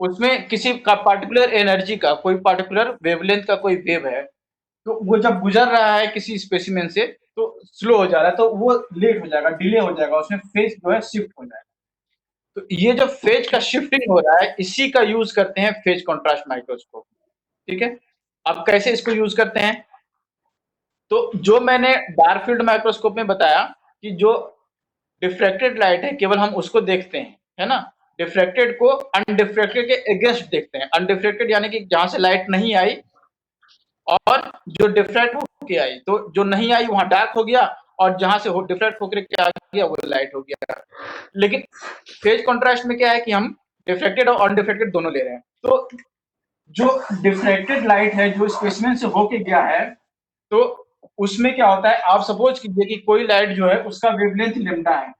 उसमें किसी का पार्टिकुलर एनर्जी का, कोई पार्टिकुलर वेवलेंथ का कोई वेव है, तो वो जब गुजर रहा है किसी स्पेसिमेन से तो स्लो हो जा रहा है, तो वो लेट हो जाएगा, डिले हो जाएगा, उसमें फेज जो है शिफ्ट हो जाएगा। तो ये जो फेज का शिफ्टिंग हो रहा है, इसी का यूज करते हैं फेज कॉन्ट्रास्ट माइक्रोस्कोप। ठीक है, अब कैसे इसको यूज करते हैं, तो जो मैंने डार्क फील्ड माइक्रोस्कोप में बताया कि जो डिफ्रैक्टेड लाइट है केवल हम उसको देखते हैं, है ना। डिफ्रैक्टेड को अनडिफ्रैक्टेड के अगेंस्ट देखते हैं। अनडिफ्रैक्टेड यानी कि जहां से लाइट नहीं आई और जो डिफ्रैक्ट होके आई, तो जो नहीं आई वहां डार्क हो गया और जहां से डिफ्रैक्ट होकर के आ गया वो लाइट हो गया। लेकिन फेज कॉन्ट्रास्ट में क्या है कि हम डिफ्रैक्टेड और अनडिफ्रैक्टेड दोनों ले रहे हैं। तो जो डिफ्रैक्टेड लाइट है जो स्पेसिमेन से होके गया है, तो उसमें क्या होता है, आप सपोज कीजिए कि कोई लाइट जो है उसका वेवलेंथ लैम्डा है।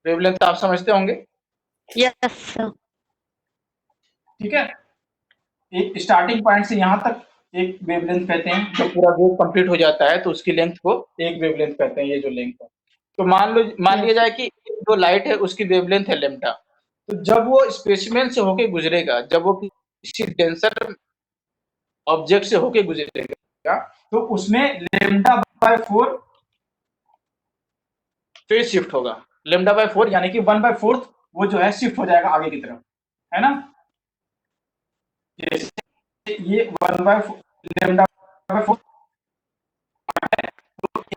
वेवलेंथ आप समझते होंगे, Yes, sir. ठीक है। एक स्टार्टिंग पॉइंट से यहाँ तक एक वेवलेंथ कहते हैं। जब पूरा वेव कंप्लीट हो जाता है तो उसकी लेंथ को एक वेवलेंथ कहते हैं, ये जो लेंथ है। तो मान लिया जाए कि जो लाइट है उसकी वेवलेंथ है लैम्डा। तो जब वो स्पेसिमेन से होके गुजरेगा, जब वो किसी डेंसर ऑब्जेक्ट से होके गुजरेगा, तो उसमें λ/4 फेज शिफ्ट होगा। λ/4 यानी कि 1/4 वो जो है शिफ्ट हो जाएगा आगे की तरफ, है ना। जैसे ये 1/4 λ/4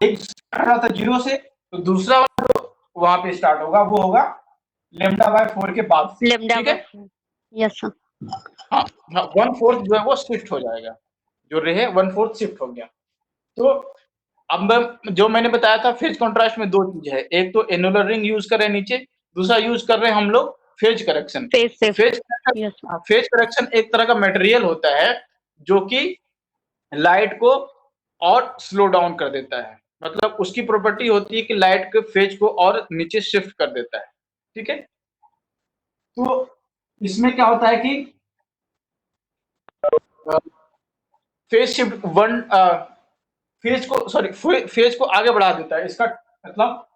एक स्टार्ट रहा था 0 से, तो दूसरा जो वहां पे स्टार्ट होगा वो होगा λ/4 के बाद, Lambda ठीक है। by 4. Yes, sir. हाँ, 1/4 जो है वो शिफ्ट हो जाएगा, जो रे है 1/4 शिफ्ट हो गया। तो अब जो मैंने बताया था फेज कॉन्ट्रास्ट में दो चीज है, एक तो एनुलर रिंग यूज कर रहे हैं नीचे, दूसरा यूज कर रहे हैं हम लोग phase correction. Phase shift. Phase Yes, sir. Phase correction एक तरह का मटेरियल होता है जो कि लाइट को और स्लो डाउन कर देता है। मतलब उसकी प्रॉपर्टी होती है कि लाइट के फेज को और नीचे शिफ्ट कर देता है, ठीक है। तो इसमें क्या होता है कि फेज शिफ्ट फेज को आगे बढ़ा देता है। इसका मतलब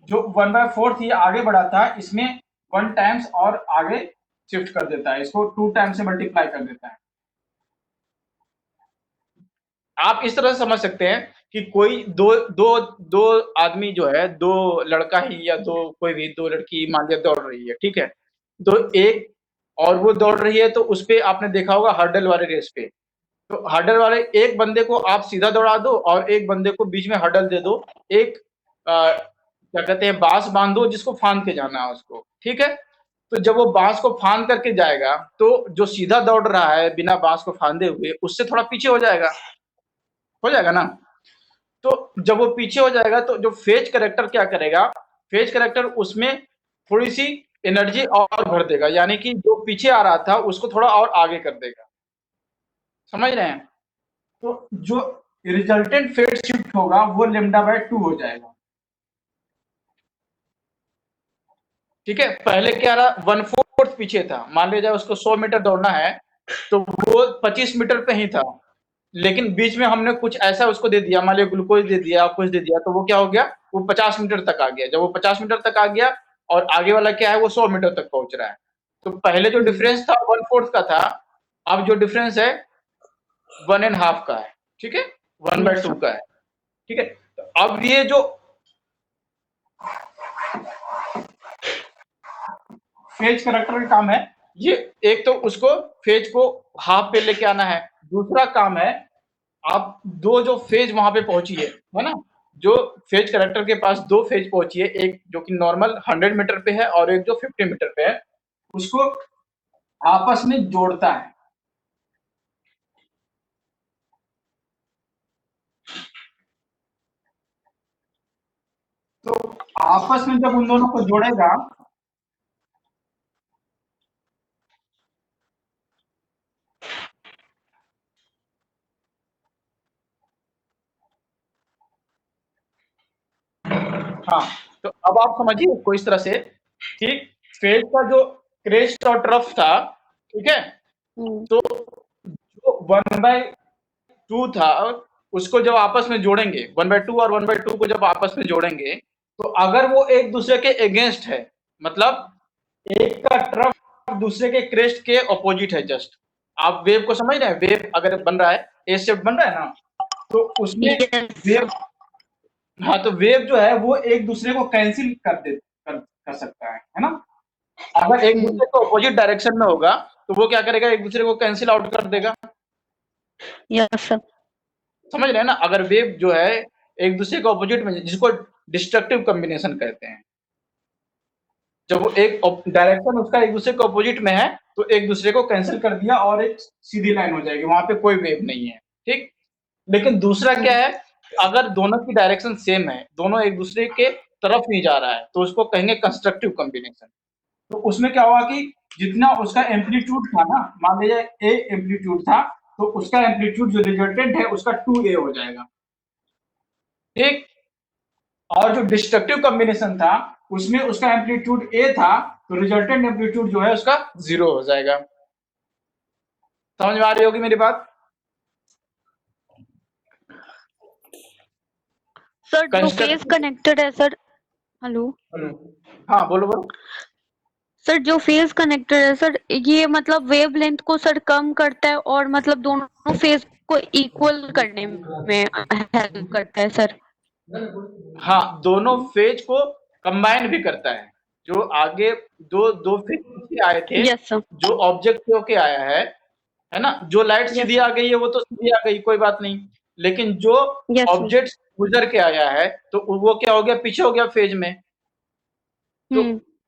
जो 1/4 थी आगे बढ़ा था, इसमें 1 टाइम्स और आगे शिफ्ट कर देता है, इसको 2 टाइम्स से मल्टीप्लाई कर देता है। आप इस तरह से समझ सकते हैं कि कोई दो आदमी जो है, दो लड़का ही या दो कोई भी दो लड़की मान लिया दौड़ रही है, ठीक है। तो एक और वो दौड़ रही है, तो उस पे आपने देखा होगा हर्डल वाले रेस पे, तो हर्डल वाले एक बंदे को आप सीधा दौड़ा दो और एक बंदे को बीच में हर्डल दे दो, एक क्या कहते हैं बांस बांध दो जिसको फांद के जाना है उसको, ठीक है। तो जब वो बांस को फांद करके जाएगा, तो जो सीधा दौड़ रहा है बिना बांस को फांदे हुए, उससे थोड़ा पीछे हो जाएगा ना। तो जब वो पीछे हो जाएगा तो जो फेज करेक्टर क्या करेगा, फेज करेक्टर उसमें थोड़ी सी एनर्जी और भर देगा, यानी कि जो पीछे आ रहा था उसको थोड़ा और आगे कर देगा, समझ रहे हैं। तो जो रिजल्टेंट फेज शिफ्ट होगा वो λ/2 हो जाएगा, ठीक है। पहले क्या रहा, 1/4 पीछे था। मान लिया जाए उसको 100 मीटर दौड़ना है तो वो 25 मीटर पे ही था, लेकिन बीच में हमने कुछ ऐसा उसको दे दिया, मान लिया ग्लूकोज दे दिया, कुछ दे दिया, तो वो क्या हो गया, वो 50 मीटर तक आ गया। जब वो 50 मीटर तक आ गया और आगे वाला क्या है वो 100 मीटर तक पहुंच रहा है, तो पहले जो डिफरेंस था 1/4 का था, अब जो डिफरेंस है 1.5 का है, ठीक है, 1/2 का है, ठीक है। तो अब ये जो फेज करेक्टर का काम है, ये एक तो उसको फेज को हाफ पे लेके आना है, दूसरा काम है आप दो जो फेज वहां पे पहुंची है ना, जो फेज करेक्टर के पास दो फेज पहुंची है, एक जो कि नॉर्मल 100 मीटर पे है और एक जो 50 मीटर पे है, उसको आपस में जोड़ता है। तो आपस में जब उन दोनों को जोड़ेगा, हाँ, तो अब आप समझिए इसको इस तरह से कि फेज का जो क्रेस्ट और ट्रफ था, ठीक है, तो जो 1/2 था उसको जब आपस में जोड़ेंगे, 1/2 और 1/2 को जब आपस में जोड़ेंगे, तो अगर वो एक दूसरे के अगेंस्ट है, मतलब एक का ट्रफ दूसरे के क्रेस्ट के ऑपोजिट है, जस्ट आप वेव को समझ रहे हैं, वेव अगर बन रहा है ए शेप बन रहा है ना, तो उसमें वेव, हाँ, तो वेव जो है वो एक दूसरे को कैंसिल कर सकता है ना। अगर एक दूसरे को अपोजिट डायरेक्शन में होगा तो वो क्या करेगा, एक दूसरे को कैंसिल आउट कर देगा। Yes, sir. समझ रहे हैं ना, अगर वेव जो है एक दूसरे के अपोजिट में, जिसको डिस्ट्रक्टिव कॉम्बिनेशन कहते हैं, जब वो एक डायरेक्शन उसका एक दूसरे के अपोजिट में है तो एक दूसरे को कैंसिल कर दिया और एक सीधी लाइन हो जाएगी, वहां पे कोई वेव नहीं है, ठीक। लेकिन दूसरा क्या है, अगर दोनों की डायरेक्शन सेम है, दोनों एक दूसरे के तरफ नहीं जा रहा है, तो उसको कहेंगे कंस्ट्रक्टिव कॉम्बिनेशन। तो उसमें क्या हुआ कि जितना उसका एम्पलीट्यूड था ना, मान लीजिए ए एम्पलीट्यूड था, तो उसका एम्पलीट्यूड जो रिजल्टेंट है उसका 2a हो जाएगा, ठीक। और जो डिस्ट्रक्टिव कॉम्बिनेशन था उसमें उसका एम्पलीट्यूड a था, तो रिजल्टेंट एम्पलीट्यूड जो है उसका 0 हो जाएगा। समझ में आ रही होगी मेरी बात? सर जो फेज कनेक्टेड है सर, हेलो हाँ बोलो बोलो। सर जो फेज कनेक्टेड है सर, ये मतलब वेवलेंथ को सर कम करता है और मतलब दोनों फेज को इक्वल करने में हेल्प करता है सर। हाँ, दोनों फेज को कंबाइन भी करता है। जो आगे दो फेज पीछे आए थे, यस सर। जो ऑब्जेक्ट होके आया है ना, जो लाइट सीधी आ गई है वो तो सीधी आ गई, कोई बात नहीं। लेकिन जो Yes, sir. ऑब्जेक्ट गुजर के आया है तो वो क्या हो गया, पीछे हो गया फेज में। तो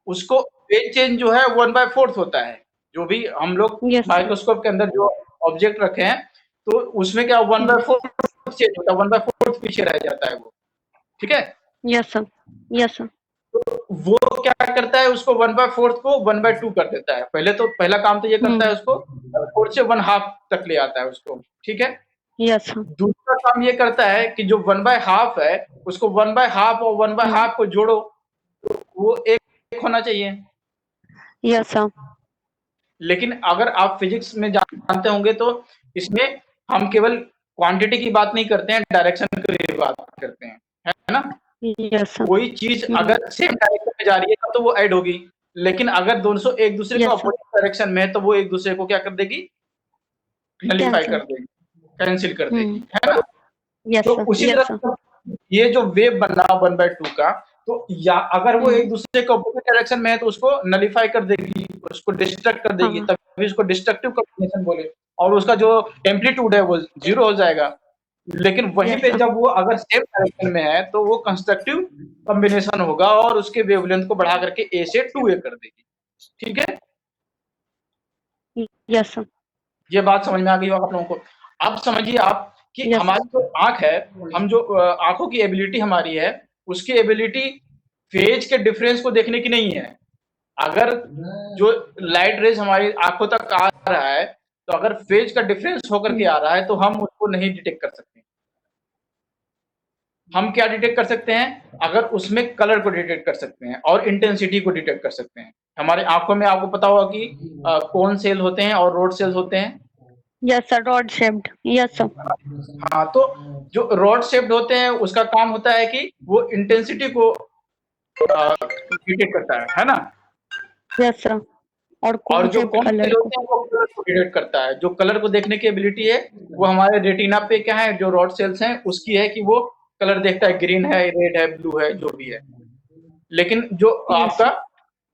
उसको फेज चेंज जो है 1/4 होता है। जो भी हम लोग Yes. माइक्रोस्कोप के अंदर जो ऑब्जेक्ट रखे हैं तो उसमें क्या 1/4 चेंज होता है, 1/4 पीछे रह जाता है वो, ठीक है। Yes sir, yes sir. वो क्या करता है, उसको 1/4 को 1/2 कर देता है। पहला काम तो ये करता है, उसको 4 से 1/2 तक ले आता है उसको, ठीक है। Yes sir. दूसरा काम ये करता है कि जो 1/2 है उसको 1/2 और 1/2 को जोड़ो, तो वो एक होना चाहिए। Yes sir. लेकिन अगर आप फिजिक्स में जानते होंगे तो इसमें हम केवल क्वांटिटी की बात नहीं करते हैं, डायरेक्शन की बात करते हैं, है ना। Yes sir. कोई चीज अगर सेम डायरेक्शन में जा रही है तो वो ऐड होगी, लेकिन अगर दोनों एक दूसरे के अपोजिट डायरेक्शन में है तो वो एक दूसरे को क्या कर देगी, नलीफाई कर देगी, कैंसिल कर देगी, है ना। यस तो सर, उसी यस तरह सर। ये जो वेव बना 1/2 का, तो या अगर वो एक दूसरे के अपोजिट डायरेक्शन में है तो उसको नलीफाई कर देगी, उसको डिस्ट्रक्ट कर देगी, तभी उसको डिस्ट्रक्टिव कॉम्बिनेशन बोले। और उसका जो एम्पलीट्यूड है वो 0 हो जाएगा। लेकिन वहीं पे जब वो अगर सेम डायरेक्शन में है तो वो कंस्ट्रक्टिव कॉम्बिनेशन होगा और उसके वेवलेंथ को बढ़ा करके a से 2a कर देगी, ठीक है। Yes sir. ये बात समझ में आ गई होगा आप लोगों को। अब समझिए आप कि हमारी जो आंख है, हम जो आंखों की एबिलिटी हमारी है, उसकी एबिलिटी फेज के डिफरेंस को देखने की नहीं है। अगर जो लाइट रेज हमारी आंखों तक आ रहा है तो अगर फेज का डिफरेंस होकर के आ रहा है तो हम उसको नहीं डिटेक्ट कर सकते। हम क्या डिटेक्ट कर सकते हैं, अगर उसमें कलर को डिटेक्ट कर सकते हैं और इंटेंसिटी को डिटेक्ट कर सकते हैं। हमारे आंखों में आपको पता होगा कि कोन सेल होते हैं और रोड सेल्स होते हैं। Yes sir, rod shaped. Yes sir. हाँ, तो जो रॉड शेप्ड होते हैं उसका काम होता है कि वो इंटेंसिटी को डिटेक्ट करता है ना। Yes sir. और जो कौन से होते हैं वो कलर को डिटेक्ट करता है। जो कलर को देखने की एबिलिटी है वो हमारे रेटिना पे क्या है, जो रॉड सेल्स हैं उसकी है कि वो कलर देखता है, ग्रीन है, रेड है, ब्लू है, जो भी है। लेकिन जो आपका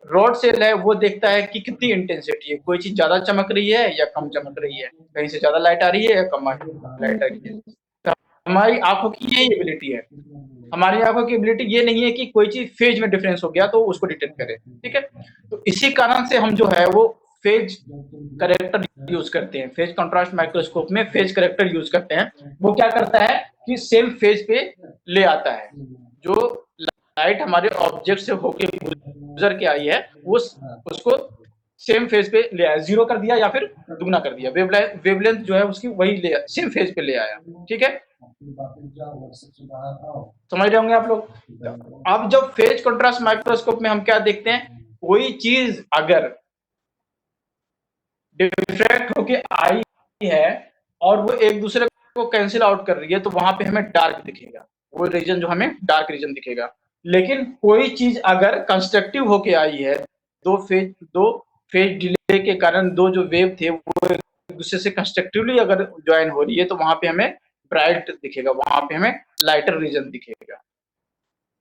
रॉड सेल है वो देखता है कि कितनी इंटेंसिटी है, कोई चीज ज्यादा चमक रही है या कम चमक रही है, कहीं से ज्यादा लाइट आ रही है या कम लाइट आ रही है। तो हमारी आंखों की यही एबिलिटी है। हमारी आंखों की एबिलिटी ये नहीं है कि कोई चीज फेज में डिफरेंस हो गया तो उसको डिटेक्ट करे, ठीक है। तो इसी कारण से हम जो है वो फेज करेक्टर यूज करते हैं। फेज कंट्रास्ट माइक्रोस्कोप में फेज करेक्टर यूज करते हैं। वो क्या करता है कि सेम फेज पे ले आता है। जो लाइट हमारे ऑब्जेक्ट से होके गुजर के आई है वो उसको सेम फेज पे ले आया, 0 कर दिया या फिर दुगना कर दिया। वेवलेंथ जो है उसकी वही ले सेम फेज पे ले आया, ठीक है। समझ रहे होंगे आप लोग। अब जब फेज कंट्रास्ट माइक्रोस्कोप में हम क्या देखते हैं, कोई चीज अगर डिफ्रैक्ट होके आई है और वो एक दूसरे को कैंसिल आउट कर रही है तो वहां पे हमें डार्क दिखेगा, वो रीजन जो हमें डार्क रीजन दिखेगा। लेकिन कोई चीज अगर कंस्ट्रक्टिव होके आई है, दो फेज डिले के कारण दो जो वेव थे वो एक दूसरे से कंस्ट्रक्टिवली अगर ज्वाइन हो रही है तो वहां पे हमें ब्राइट दिखेगा, वहां पे हमें लाइटर रीजन दिखेगा।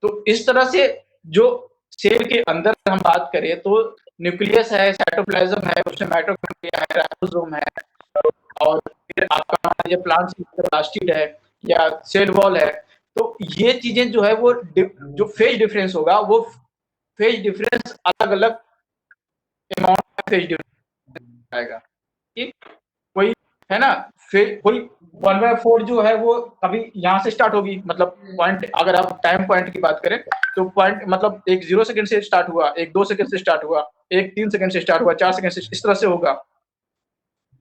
तो इस तरह से जो सेल के अंदर हम बात करें तो न्यूक्लियस है, साइटोप्लाज्म है, उसमें माइटोकॉन्ड्रिया है, राइबोसोम है, और फिर आपका प्लांट प्लास्टिड है या सेल वॉल है। तो ये चीजें जो है वो जो फेज डिफरेंस होगा वो फेज डिफरेंस अलग अलग अमाउंट फेज डिफरेंस आएगा कि कोई है ना, कोई 1/4 जो है वो कभी यहाँ से स्टार्ट होगी, मतलब पॉइंट, अगर आप टाइम पॉइंट की बात करें तो पॉइंट मतलब एक 0 सेकंड से स्टार्ट हुआ, एक 2 सेकंड से स्टार्ट हुआ, एक 3 सेकंड से स्टार्ट हुआ, 4 सेकंड से, इस तरह से होगा।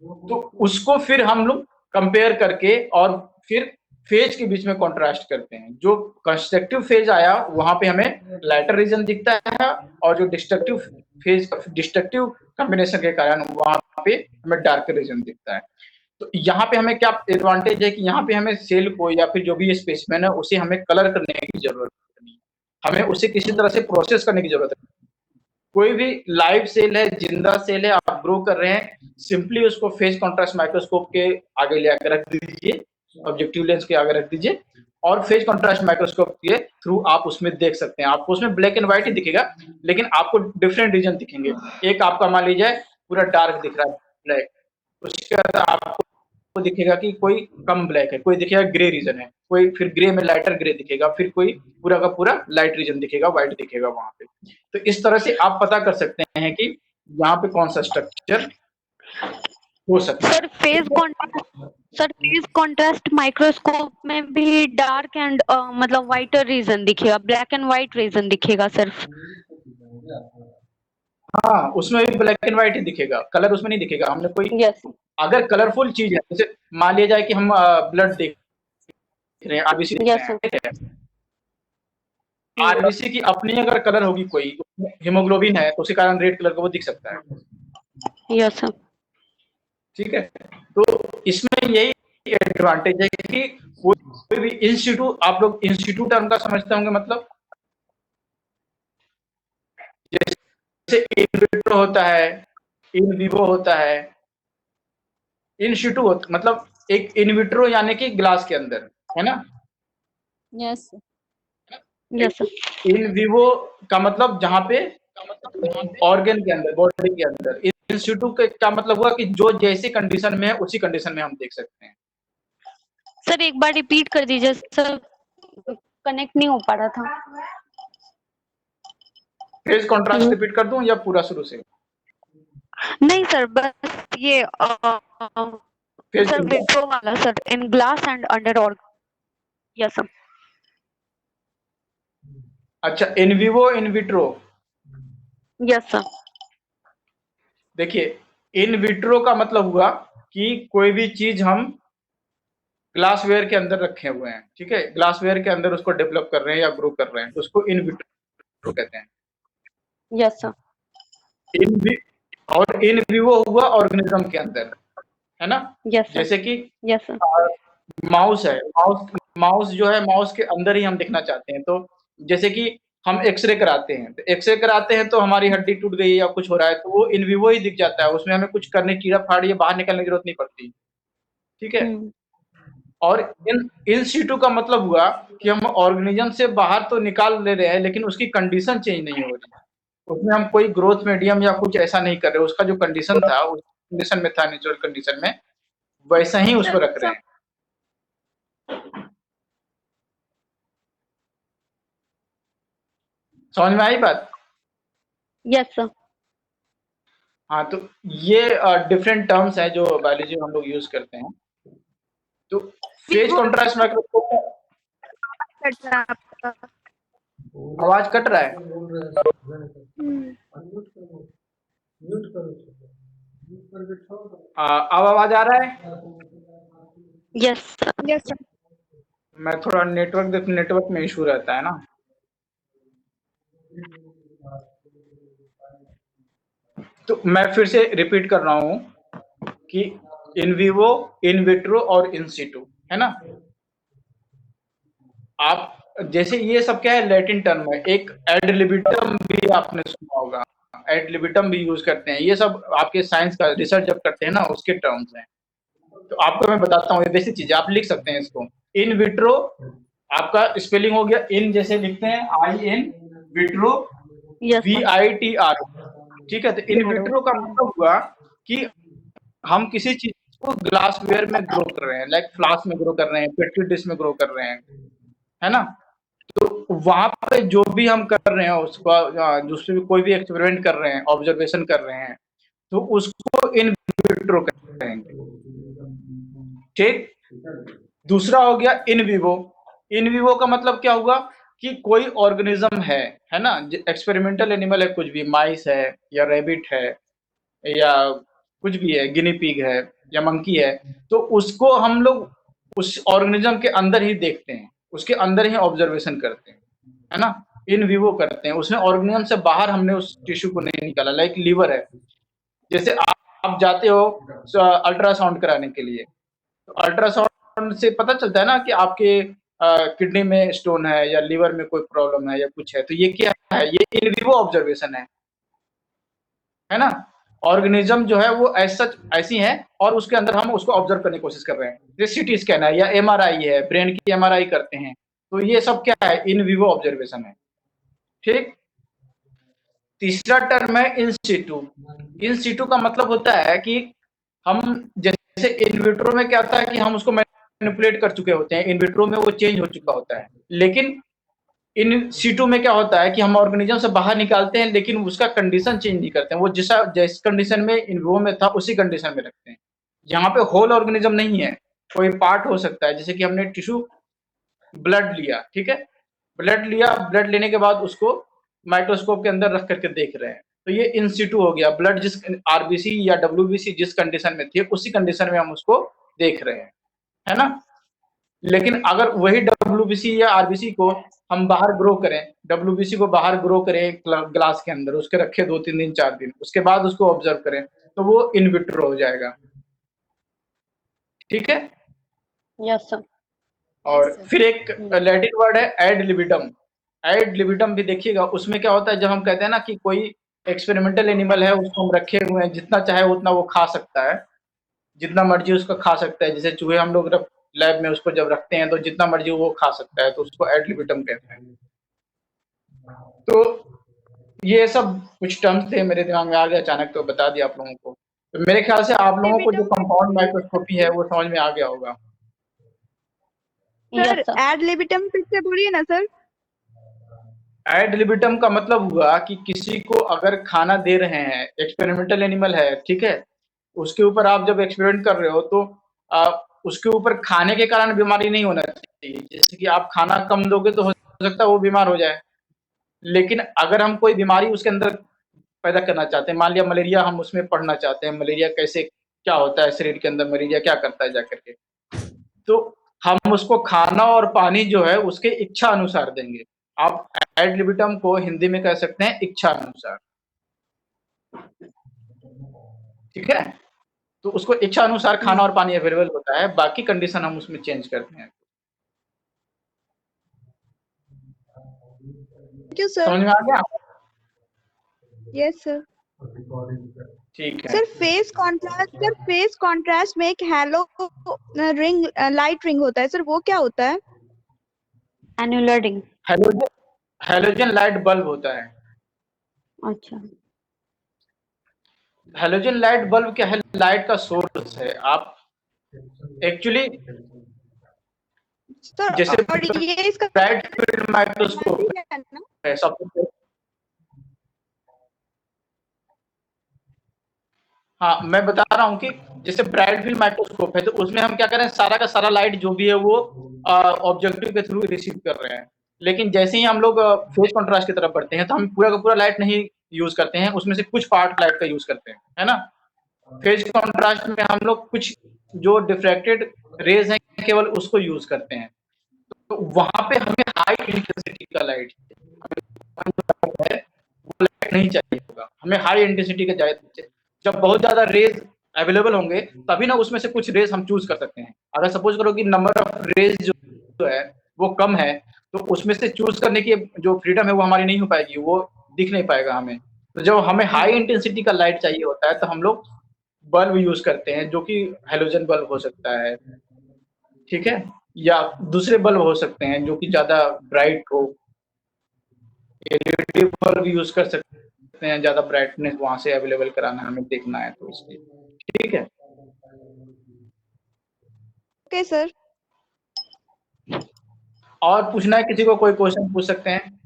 तो उसको फिर हम लोग कंपेयर करके और फिर फेज के बीच में कॉन्ट्रास्ट करते हैं। जो कंस्ट्रक्टिव फेज आया वहां पे हमें लाइटर रीजन दिखता है, और जो डिस्ट्रक्टिव कॉम्बिनेशन के कारण वहां पे हमें डार्कर रीजन दिखता है। तो यहाँ पे हमें क्या एडवांटेज है कि यहाँ पे हमें सेल को या फिर जो भी स्पेसिमेन है उसे हमें कलर करने की जरूरत नहीं है, हमें उसे किसी तरह से प्रोसेस करने की जरूरत नहीं। कोई भी लाइव सेल है, जिंदा सेल है, आप ग्रो कर रहे हैं, सिंपली उसको फेज कॉन्ट्रास्ट माइक्रोस्कोप के आगे ले आकर रख दीजिए, ऑब्जेक्टिव लेंस के आगे रख दीजिए, और फेज कॉन्ट्रास्ट माइक्रोस्कोप के थ्रू आप उसमें देख सकते हैं। आपको उसमें ब्लैक एंड व्हाइट ही दिखेगा, लेकिन आपको डिफरेंट रीजन दिखेंगे। एक आपका मान लीजिए पूरा डार्क दिख रहा है ब्लैक, उसके बाद आपको दिखेगा कि कोई कम ब्लैक है, कोई दिखेगा ग्रे रीजन है, कोई फिर ग्रे में लाइटर ग्रे दिखेगा, फिर कोई पूरा का पूरा लाइट रीजन दिखेगा, व्हाइट दिखेगा वहां पे। तो इस तरह से आप पता कर सकते हैं कि यहाँ पे कौन सा स्ट्रक्चर हो सकता है। सर फेज कॉन्ट्रास्ट माइक्रोस्कोप में भी डार्क एंड मतलब व्हाइटर रीजन दिखेगा, ब्लैक एंड व्हाइट रीजन दिखेगा सिर्फ? हाँ, उसमें भी ब्लैक एंड व्हाइट ही दिखेगा, कलर उसमें नहीं दिखेगा। हमने कोई यस अगर कलरफुल चीज है, जैसे मान लिया जाए कि हम ब्लड देख रहे हैं, आरबीसी देख यस रहे हैं, आरबीसी की अपनी अगर कलर होगी, कोई हीमोग्लोबिन है तो उसी कारण रेड कलर का वो दिख सकता है। Yes sir. ठीक है, तो इसमें यही एडवांटेज है कि कोई भी इंस्टीट्यूट, आप लोग इंस्टीट्यूट टर्म का समझते होंगे, मतलब जैसे इन विट्रो होता है, इन विवो होता है, इंस्टीट्यूट मतलब एक इन विट्रो यानी कि ग्लास के अंदर, है ना। यस यस इन विवो का मतलब जहां पे ऑर्गन के अंदर, बॉडी के अंदर। इंस्टीट्यूट का मतलब हुआ कि जो जैसी कंडीशन में है उसी कंडीशन में हम देख सकते हैं। सर एक बार रिपीट कर दीजिए सर, कनेक्ट नहीं हो पा रहा था। फेज कॉन्ट्रास्ट रिपीट कर दूं या पूरा शुरू से? नहीं सर, बस ये फेज सर विट्रो वाला sir, in glass and under org. Yes sir. अच्छा, in vivo in vitro. Yes sir. देखिए, इन विट्रो का मतलब हुआ कि कोई भी चीज हम ग्लासवेयर के अंदर रखे हुए हैं, ठीक है, ग्लासवेयर के अंदर उसको डेवलप कर रहे हैं या ग्रो कर रहे हैं, तो उसको इन विट्रो कहते हैं। Yes sir. और इन विवो हुआ ऑर्गेनिज्म के अंदर, है ना। यस जैसे कि यस सर। माउस है, माउस जो है, माउस के अंदर ही हम देखना चाहते हैं। तो जैसे कि हम एक्सरे कराते हैं, तो एक्सरे कराते हैं तो हमारी हड्डी टूट गई या कुछ हो रहा है तो वो इन विवो ही दिख जाता है, उसमें हमें कुछ करने, कीड़ा फाड़ या बाहर निकलने की जरूरत नहीं पड़ती, ठीक है। और इन सीटू का मतलब हुआ कि हम ऑर्गेनिज्म से बाहर तो निकाल ले रहे हैं, लेकिन उसकी कंडीशन चेंज नहीं हो रही, उसमें हम कोई ग्रोथ मीडियम या कुछ ऐसा नहीं कर रहे, उसका जो कंडीशन था उस कंडीशन में था, नेचुरल कंडीशन में वैसा ही उसको रख रहे हैं। समझ में आई बात? Yes sir. हाँ, तो ये डिफरेंट टर्म्स हैं जो बायोलॉजी में हम लोग यूज करते हैं। तो फेज कॉन्ट्रास्ट माइक्रोस्कोप, आवाज कट रहा है। अब आवाज आ रहा है? Yes yes. मैं थोड़ा नेटवर्क में इशू रहता है ना। तो मैं फिर से रिपीट कर रहा हूं कि इन विवो, इन विट्रो और इन सिटू, है ना। आप जैसे ये सब क्या है, लैटिन टर्म है। एक एड लिबिटम भी आपने सुना होगा, एड लिबिटम भी यूज करते हैं। ये सब आपके साइंस का रिसर्च जब करते हैं ना उसके टर्म्स हैं। तो आपको मैं बताता हूँ, ये बेसिक चीज आप लिख सकते हैं इसको। इन विट्रो आपका स्पेलिंग हो गया, इन जैसे लिखते हैं IN, विट्रो VITR, ठीक है। तो इन विट्रो का मतलब हुआ कि हम किसी चीज को ग्लासवेयर में ग्रो कर रहे हैं, लाइक फ्लास्क में ग्रो कर रहे हैं, पेट्री डिश में ग्रो कर रहे हैं, है ना। तो वहां पे जो भी हम कर रहे हैं उसको दूसरे भी कोई भी एक्सपेरिमेंट कर रहे हैं, ऑब्जर्वेशन कर रहे हैं, तो उसको इन विट्रो कहेंगे। ठीक। दूसरा हो गया इन विवो। इन विवो का मतलब क्या हुआ कि कोई ऑर्गेनिज्म है ना, एक्सपेरिमेंटल एनिमल है, कुछ भी माइस है या रैबिट है या कुछ भी है, गिनी पिग है या मंकी है, तो उसको हम लोग उस ऑर्गेनिज्म के अंदर ही देखते हैं, उसके अंदर ही ऑब्जर्वेशन करते हैं, है ना, इन विवो करते हैं। उसमें ऑर्गेनिज्म से बाहर हमने उस टिश्यू को नहीं निकाला। लाइक लीवर है, जैसे आप जाते हो अल्ट्रासाउंड कराने के लिए, तो अल्ट्रासाउंड से पता चलता है ना कि आपके किडनी में स्टोन है या लीवर में कोई प्रॉब्लम है या कुछ है, तो ये क्या है, ये इन विवो ऑब्जर्वेशन है ना। ऑर्गेनिज्म जो है वो ऐसी है और उसके अंदर हम उसको ऑब्जर्व करने की कोशिश कर रहे हैं। जैसे सीटी स्कैन है या एमआरआई है, ब्रेन की एमआरआई करते हैं, तो ये सब क्या है, इन विवो ऑब्जर्वेशन है। ठीक। तीसरा टर्म है इन सिटू। इन सिटू का मतलब होता है कि हम जैसे इन विट्रो में क्या होता है कि हम उसको मैनिपुलेट कर चुके होते हैं, इन विट्रो में वो चेंज हो चुका होता है, लेकिन इन सीटू में क्या होता है कि हम ऑर्गेनिज्म से बाहर निकालते हैं लेकिन उसका कंडीशन चेंज नहीं करते हैं, वो जिस कंडीशन में इन विवो में था उसी कंडीशन में रखते हैं। यहाँ पे होल ऑर्गेनिज्म नहीं है, कोई पार्ट हो सकता है, जैसे कि हमने टिश्यू ब्लड लिया, ठीक है, ब्लड लिया, ब्लड लेने के बाद उसको माइक्रोस्कोप के अंदर रख करके देख रहे हैं, तो ये इन सिटू हो गया। ब्लड जिस आरबीसी या डब्ल्यूबीसी जिस कंडीशन में थी उसी कंडीशन में हम उसको देख रहे हैं, है ना। लेकिन अगर वही डब्ल्यूबीसी या आरबीसी को हम बाहर ग्रो करें, डब्ल्यूबीसी को बाहर ग्रो करें ग्लास के अंदर, उसके रखे 2-3 दिन 4 दिन, उसके बाद उसको ऑब्जर्व करें, तो वो इन विट्रो हो जाएगा। ठीक है। Yes sir. और फिर एक लैटिन वर्ड है एड लिबिडम। एड लिबिडम भी देखिएगा, उसमें क्या होता है, जब हम कहते हैं ना कि कोई एक्सपेरिमेंटल एनिमल है, उसको हम रखे हुए हैं, जितना चाहे उतना वो खा सकता है, जितना मर्जी उसको खा सकता है। जैसे चूहे हम लोग लैब में उसको जब रखते हैं तो जितना मर्जी वो खा सकता है, तो उसको एड लिबिटम कहते हैं। तो ये सब कुछ टर्म्स थे, मेरे दिमाग में आ गया अचानक तो बता दिया आप लोगों को। तो मेरे ख्याल से आप लोगों को जो कंपाउंड माइक्रोस्कोपी है वो समझ में आ गया होगा। सर एड लिबिटम फिर से बोलिए ना सर। एड लिबिटम का मतलब हुआ कि किसी को अगर खाना दे रहे हैं, एक्सपेरिमेंटल एनिमल है, ठीक है, उसके ऊपर आप जब एक्सपेरिमेंट कर रहे हो तो उसके ऊपर खाने के कारण बीमारी नहीं होना चाहिए। जैसे कि आप खाना कम दोगे तो हो सकता है वो बीमार हो जाए, लेकिन अगर हम कोई बीमारी उसके अंदर पैदा करना चाहते हैं, मान लिया मलेरिया, हम उसमें पढ़ना चाहते हैं मलेरिया कैसे क्या होता है शरीर के अंदर, मलेरिया क्या करता है जाकर के, तो हम उसको खाना और पानी जो है उसके इच्छा अनुसार देंगे। आप एड लिबिटम को हिंदी में कह सकते हैं इच्छा अनुसार। ठीक है। तो उसको इच्छा अनुसार खाना और पानी अवेलेबल होता है, बाकी कंडीशन हम उसमें चेंज करते हैं। Thank you sir. समझ में आ गया? Yes sir. ठीक है। सर फेस कॉन्ट्रास्ट में एक हैलो रिंग लाइट रिंग होता है सर, वो क्या होता है? Annular ring. Halogen light bulb होता है। अच्छा। हैलोजन लाइट बल्ब क्या है, लाइट का सोर्स है। आप एक्चुअली सर जैसे और ये इसका ब्राइट फील्ड माइक्रोस्कोप है ना? है सबसे, हाँ मैं बता रहा हूँ कि जैसे ब्राइट फील्ड माइक्रोस्कोप है तो उसमें हम क्या कर रहे हैं, सारा का सारा लाइट जो भी है वो ऑब्जेक्टिव के थ्रू रिसीव कर रहे हैं। लेकिन जैसे ही हम लोग फेज कंट्रास्ट की तरफ बढ़ते हैं तो हम पूरा का पूरा लाइट नहीं यूज करते हैं, उसमें से कुछ पार्ट लाइट का यूज करते हैं, है ना। फेज कंट्रास्ट में हम लोग कुछ जो डिफ्रैक्टेड रेज हैं केवल उसको यूज करते हैं, तो वहां पे हमें हाई इंटेंसिटी का लाइट है वो लाइट नहीं चाहिए होगा, हमें हाई इंटेंसिटी का चाहिए। जब बहुत ज्यादा रेज अवेलेबल होंगे तभी ना उसमें से कुछ रेज हम चूज कर सकते हैं। अगर सपोज करो कि नंबर ऑफ रेज जो है वो कम है तो उसमें से चूज करने की जो फ्रीडम है वो हमारी नहीं हो पाएगी, वो दिख नहीं पाएगा हमें। तो जब हमें हाई इंटेंसिटी का लाइट चाहिए होता है तो हम लोग बल्ब यूज करते हैं, जो कि हेलोजन बल्ब हो सकता है, ठीक है, या दूसरे बल्ब हो सकते हैं जो कि ज्यादा ब्राइट हो, एलईडी बल्ब यूज कर सकते हैं, ज्यादा ब्राइटनेस वहां से अवेलेबल कराना हमें देखना है तो इसलिए। ठीक है। Okay sir. और पूछना है किसी को, कोई क्वेश्चन पूछ सकते हैं।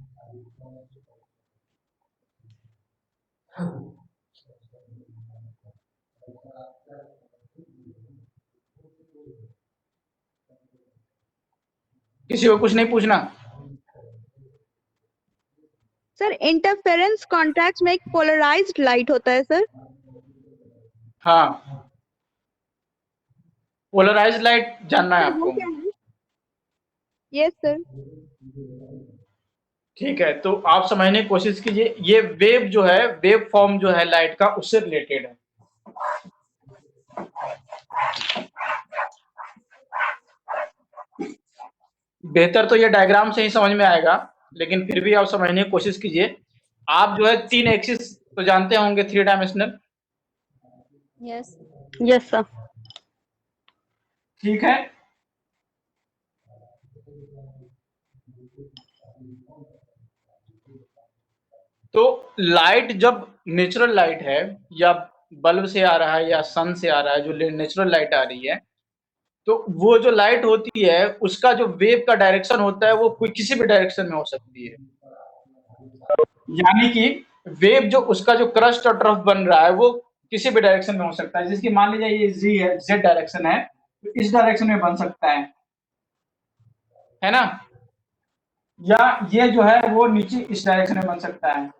किसी को कुछ नहीं पूछना? सर इंटरफेरेंस कॉन्ट्रैक्ट में एक पोलराइज्ड लाइट होता है सर। हाँ, पोलराइज लाइट जानना है सर वो आपको? क्या है? Yes sir. ठीक है, तो आप समझने की कोशिश कीजिए। ये वेव जो है, वेव फॉर्म जो है लाइट का, उससे रिलेटेड है। बेहतर तो ये डायग्राम से ही समझ में आएगा, लेकिन फिर भी आप समझने की कोशिश कीजिए। आप जो है 3 एक्सिस तो जानते होंगे, 3 डायमेंशनल। Yes yes sir. ठीक है, तो लाइट जब नेचुरल लाइट है, या बल्ब से आ रहा है या सन से आ रहा है, जो नेचुरल लाइट आ रही है, तो वो जो लाइट होती है उसका जो वेव का डायरेक्शन होता है वो कोई किसी भी डायरेक्शन में हो सकती है। यानी कि वेव जो उसका जो क्रस्ट और ट्रफ बन रहा है वो किसी भी डायरेक्शन में हो सकता है। जिसकी मान लीजिए ये जी है, जेड डायरेक्शन है, तो इस डायरेक्शन में बन सकता है ना? या ये जो है वो नीचे इस डायरेक्शन में बन सकता है।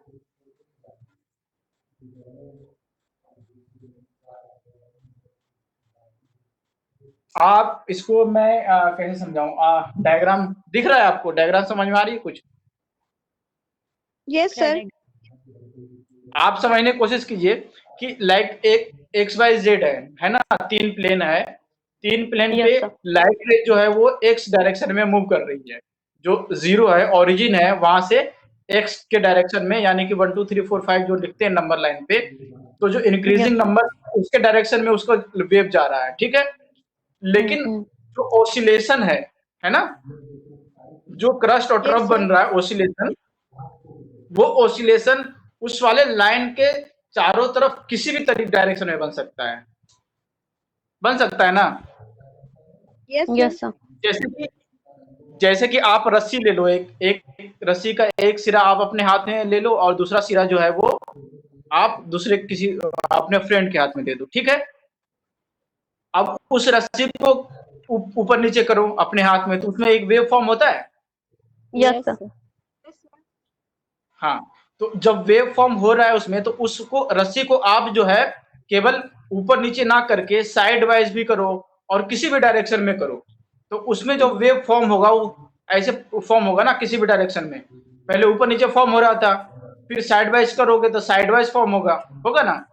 आप इसको मैं कैसे समझाऊं? डायग्राम दिख रहा है आपको? डायग्राम समझ में आ रही है कुछ? Yes sir. आप समझने की कोशिश कीजिए कि लाइक एक एक्स वाई जेड है ना? 3 प्लेन है। 3 प्लेन Yes, पे sir. लाइट रे जो है वो एक्स डायरेक्शन में मूव कर रही है। जो 0 है, ओरिजिन है, वहां से एक्स के डायरेक्शन में, यानी कि 1 2 3 4 5 जो लिखते हैं नंबर लाइन पे, तो जो इंक्रीजिंग नंबर उसके डायरेक्शन में उसका वेव जा रहा है। ठीक है, लेकिन जो ओसिलेशन है ना, जो क्रस्ट और ट्रफ बन रहा है ओसिलेशन, वो ओसिलेशन उस वाले लाइन के चारों तरफ किसी भी डायरेक्शन में बन सकता है। बन सकता है ना? Yes sir. जैसे कि आप रस्सी ले लो, एक रस्सी का एक सिरा आप अपने हाथ में ले लो और दूसरा सिरा जो है वो आप दूसरे किसी अपने फ्रेंड के हाथ में दे दो। ठीक है, अब उस रस्सी को ऊपर नीचे करो अपने हाथ में, तो उसमें एक वेव फॉर्म होता है। Yes sir. हाँ, तो जब वेव फॉर्म हो रहा है उसमें, तो उसको रस्सी को आप जो है केवल ऊपर नीचे ना करके साइड वाइज भी करो और किसी भी डायरेक्शन में करो, तो उसमें जो वेव फॉर्म होगा वो ऐसे फॉर्म होगा ना, किसी भी डायरेक्शन में। पहले ऊपर नीचे फॉर्म हो रहा था, फिर साइड वाइज करोगे तो साइड वाइज फॉर्म होगा ना?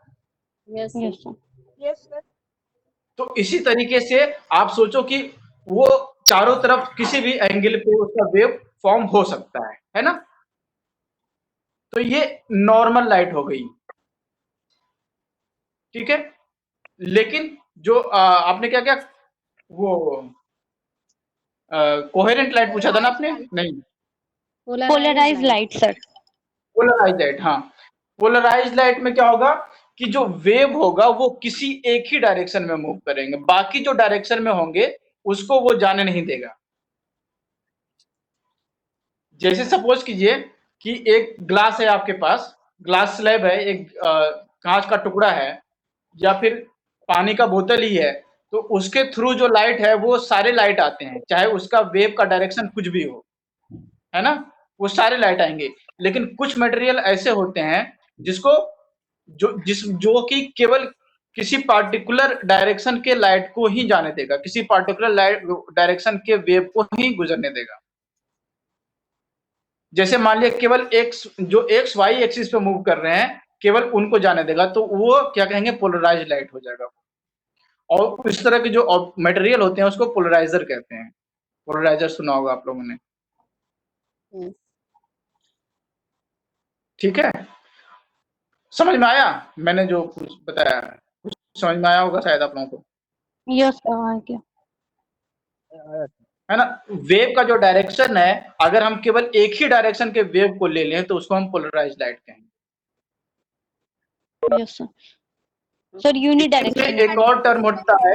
Yes sir. Yes sir. तो इसी तरीके से आप सोचो कि वो चारों तरफ किसी भी एंगल पे उसका वेव फॉर्म हो सकता है ना? तो ये नॉर्मल लाइट हो गई। ठीक है, लेकिन जो आपने क्या क्या वो कोहेरेंट लाइट पूछा था ना आपने? नहीं, polarise light sir. Polarise light. हाँ, पोलराइज लाइट में क्या होगा कि जो वेव होगा वो किसी एक ही डायरेक्शन में मूव करेंगे, बाकी जो डायरेक्शन में होंगे उसको वो जाने नहीं देगा। जैसे सपोज कीजिए कि एक ग्लास है आपके पास, ग्लास स्लैब है, एक कांच का टुकड़ा है, या फिर पानी का बोतल ही है, तो उसके थ्रू जो लाइट है वो सारे लाइट आते हैं, चाहे उसका वेव का डायरेक्शन कुछ भी हो, है ना? वो सारे लाइट आएंगे। लेकिन कुछ मटेरियल ऐसे होते हैं जिसको जो कि केवल किसी पार्टिकुलर डायरेक्शन के लाइट को ही जाने देगा, किसी पार्टिकुलर लाइट डायरेक्शन के वेव को ही गुजरने देगा। जैसे मान लिया केवल एक्स वाई एक्सिस पे मूव कर रहे हैं, केवल उनको जाने देगा, तो वो क्या कहेंगे? पोलराइज लाइट हो जाएगा। और इस तरह के जो मटेरियल होते हैं उसको पोलराइजर कहते हैं। पोलराइजर सुना होगा आप लोगों ने। ठीक है, समझ में आया मैंने जो कुछ बताया? कुछ समझ में आया होगा शायद आप लोगों को, यस सर। क्या है ना? वेव का जो डायरेक्शन है, अगर हम केवल एक ही डायरेक्शन के वेव को ले लें तो उसको हम पोलराइज लाइट कहेंगे। Yes sir. सर यूनिडायरेक्शनल एक और टर्म होता है,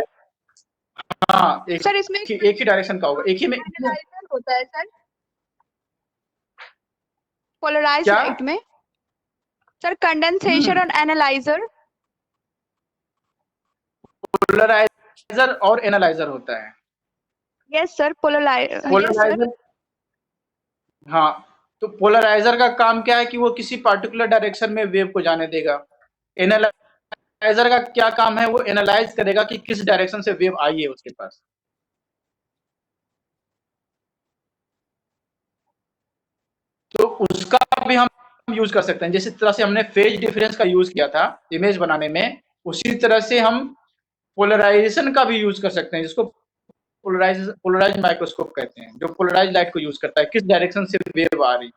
हाँ, सर इसमें एक ही डायरेक्शन का होगा, एक ही में होता है सर पोलराइज क्या? लाइट में? सर कंडेंसेशन और एनालाइजर। पोलराइजर और एनालाइजर होता है। Yes sir yes sir. Polariser, हाँ, तो पोलराइजर का काम क्या है कि वो किसी पार्टिकुलर डायरेक्शन में वेव को जाने देगा। एनालाइजर का क्या काम है, वो एनालाइज करेगा कि किस डायरेक्शन से वेव आई है उसके पास। तो उसका भी हम यूज कर सकते हैं। जिस तरह से हमने फेज डिफरेंस का यूज किया था इमेज बनाने में, उसी तरह से हम पोलराइजेशन का भी यूज कर सकते हैं, जिसको पोलराइज माइक्रोस्कोप कहते हैं, जो पोलराइज लाइट को यूज करता है किस डायरेक्शन से वेव आ रही।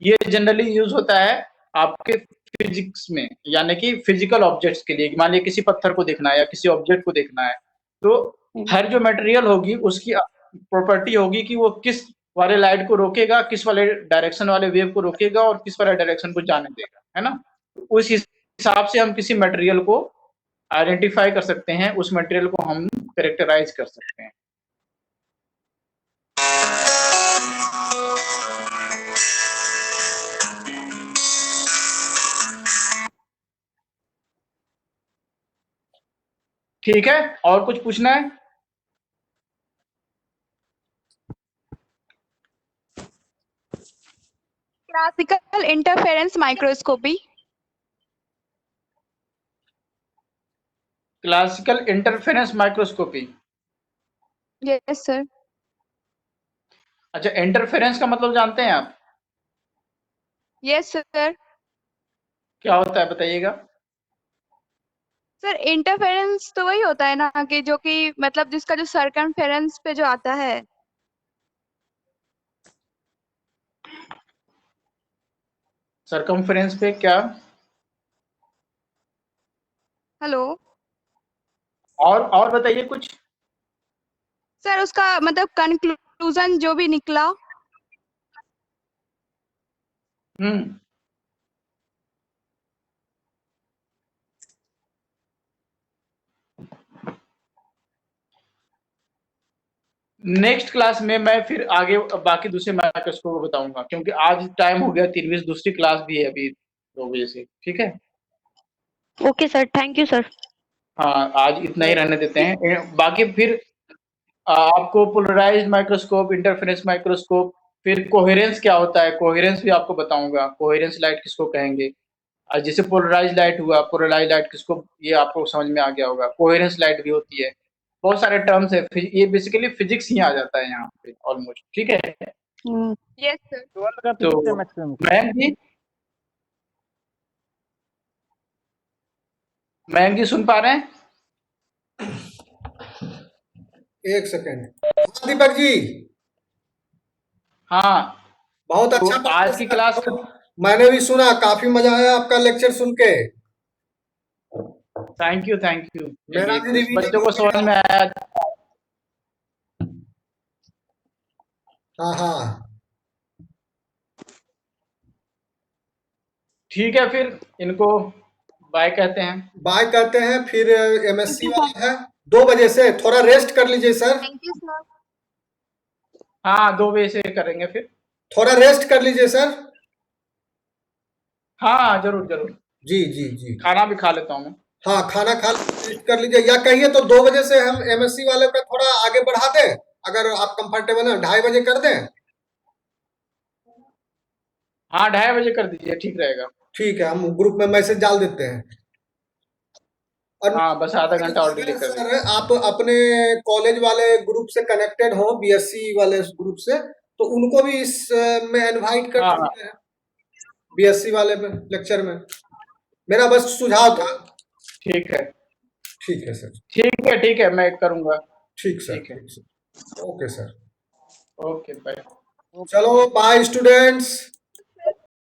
ये जनरली यूज होता है आपके फिजिक्स में, यानी कि फिजिकल ऑब्जेक्ट्स के लिए। मान लीजिए किसी पत्थर को देखना है या किसी ऑब्जेक्ट को देखना है, तो हर जो मटेरियल होगी उसकी प्रॉपर्टी होगी कि वो किस वाले लाइट को रोकेगा, किस वाले डायरेक्शन वाले वेव को रोकेगा और किस वाले डायरेक्शन को जाने देगा, है ना। उस हिसाब से हम किसी मटेरियल को आइडेंटिफाई कर सकते हैं, उस मटेरियल को हम कैरेक्टराइज कर सकते हैं। ठीक है, और कुछ पूछना है? Classical interference microscopy. Classical interference microscopy. Yes sir. अच्छा, इंटरफेरेंस का मतलब जानते हैं आप? Yes sir. क्या होता है बताइएगा। सर इंटरफेरेंस तो वही होता है ना कि जो कि मतलब जिसका जो सरकमफेरेंस पे जो आता है। सरकमफेरेंस पे क्या? हेलो और बताइए कुछ। सर उसका मतलब कंक्लूजन जो भी निकला। हम्म, नेक्स्ट क्लास में मैं फिर आगे बाकी दूसरे माइक्रोस्कोप को बताऊंगा, क्योंकि आज टाइम हो गया 3 बजे, दूसरी क्लास भी है अभी 2 बजे से। ठीक है, okay sir, thank you sir. हाँ, आज इतना ही रहने देते हैं। बाकी फिर आपको पोलराइज्ड माइक्रोस्कोप, इंटरफेरेंस माइक्रोस्कोप, फिर कोहेरेंस क्या होता है, कोहेरेंस भी आपको बताऊंगा। कोहेरेंस लाइट किसको कहेंगे, जैसे पोलराइज लाइट हुआ, पोलराइज लाइट किसको, ये आपको समझ में आ गया होगा। कोहेरेंस लाइट भी होती है, बहुत सारे टर्म्स है। ये बेसिकली फिजिक्स ही आ जाता है यहाँ पे ऑलमोस्ट। ठीक है, यस सर। 12 का तो फिजिक्स है मैक्सिमम। मयंक जी सुन पा रहे हैं? एक सेकेंड। हाँ दीपक जी, हाँ, बहुत तो अच्छा आज की क्लास मैंने भी सुना, काफी मजा आया आपका लेक्चर सुन के। थैंक यू मेरा भी कुछ बच्चों को समझ में आया। हाँ हाँ, ठीक है, फिर इनको बाय कहते हैं। बाय करते हैं। फिर एमएससी वाला है 2 बजे से, थोड़ा रेस्ट कर लीजिए सर। Thank you sir. हाँ, 2 बजे से करेंगे फिर। थोड़ा रेस्ट कर लीजिए सर। हाँ, जरूर। जी जी जी। खाना भी खा लेता हूँ मैं। हाँ, खाना खा रेस्ट कर लीजिए, या कहिए तो 2 बजे से हम एमएससी वाले का थोड़ा आगे बढ़ा दें, अगर आप कंफर्टेबल हैं 2:30 बजे कर दें। हाँ, 2:30 बजे कर दीजिए, ठीक रहेगा। ठीक है, हम ग्रुप में मैसेज डाल देते हैं। और हाँ, बस आधा घंटा और डिले कर सर देंगे। आप अपने कॉलेज वाले ग्रुप से कनेक्टेड हो, बीएससी वाले ग्रुप से, तो उनको भी इस में इनवाइट कर हाँ, सकते हैं, बीएससी वाले में लेक्चर में। मेरा बस सुझाव था। ठीक है, ठीक है सर। ठीक है, मैं करूँगा। ठीक सर, ठीक है, ठीक sir. Okay sir. Okay, bye. चलो बाय स्टूडेंट्स।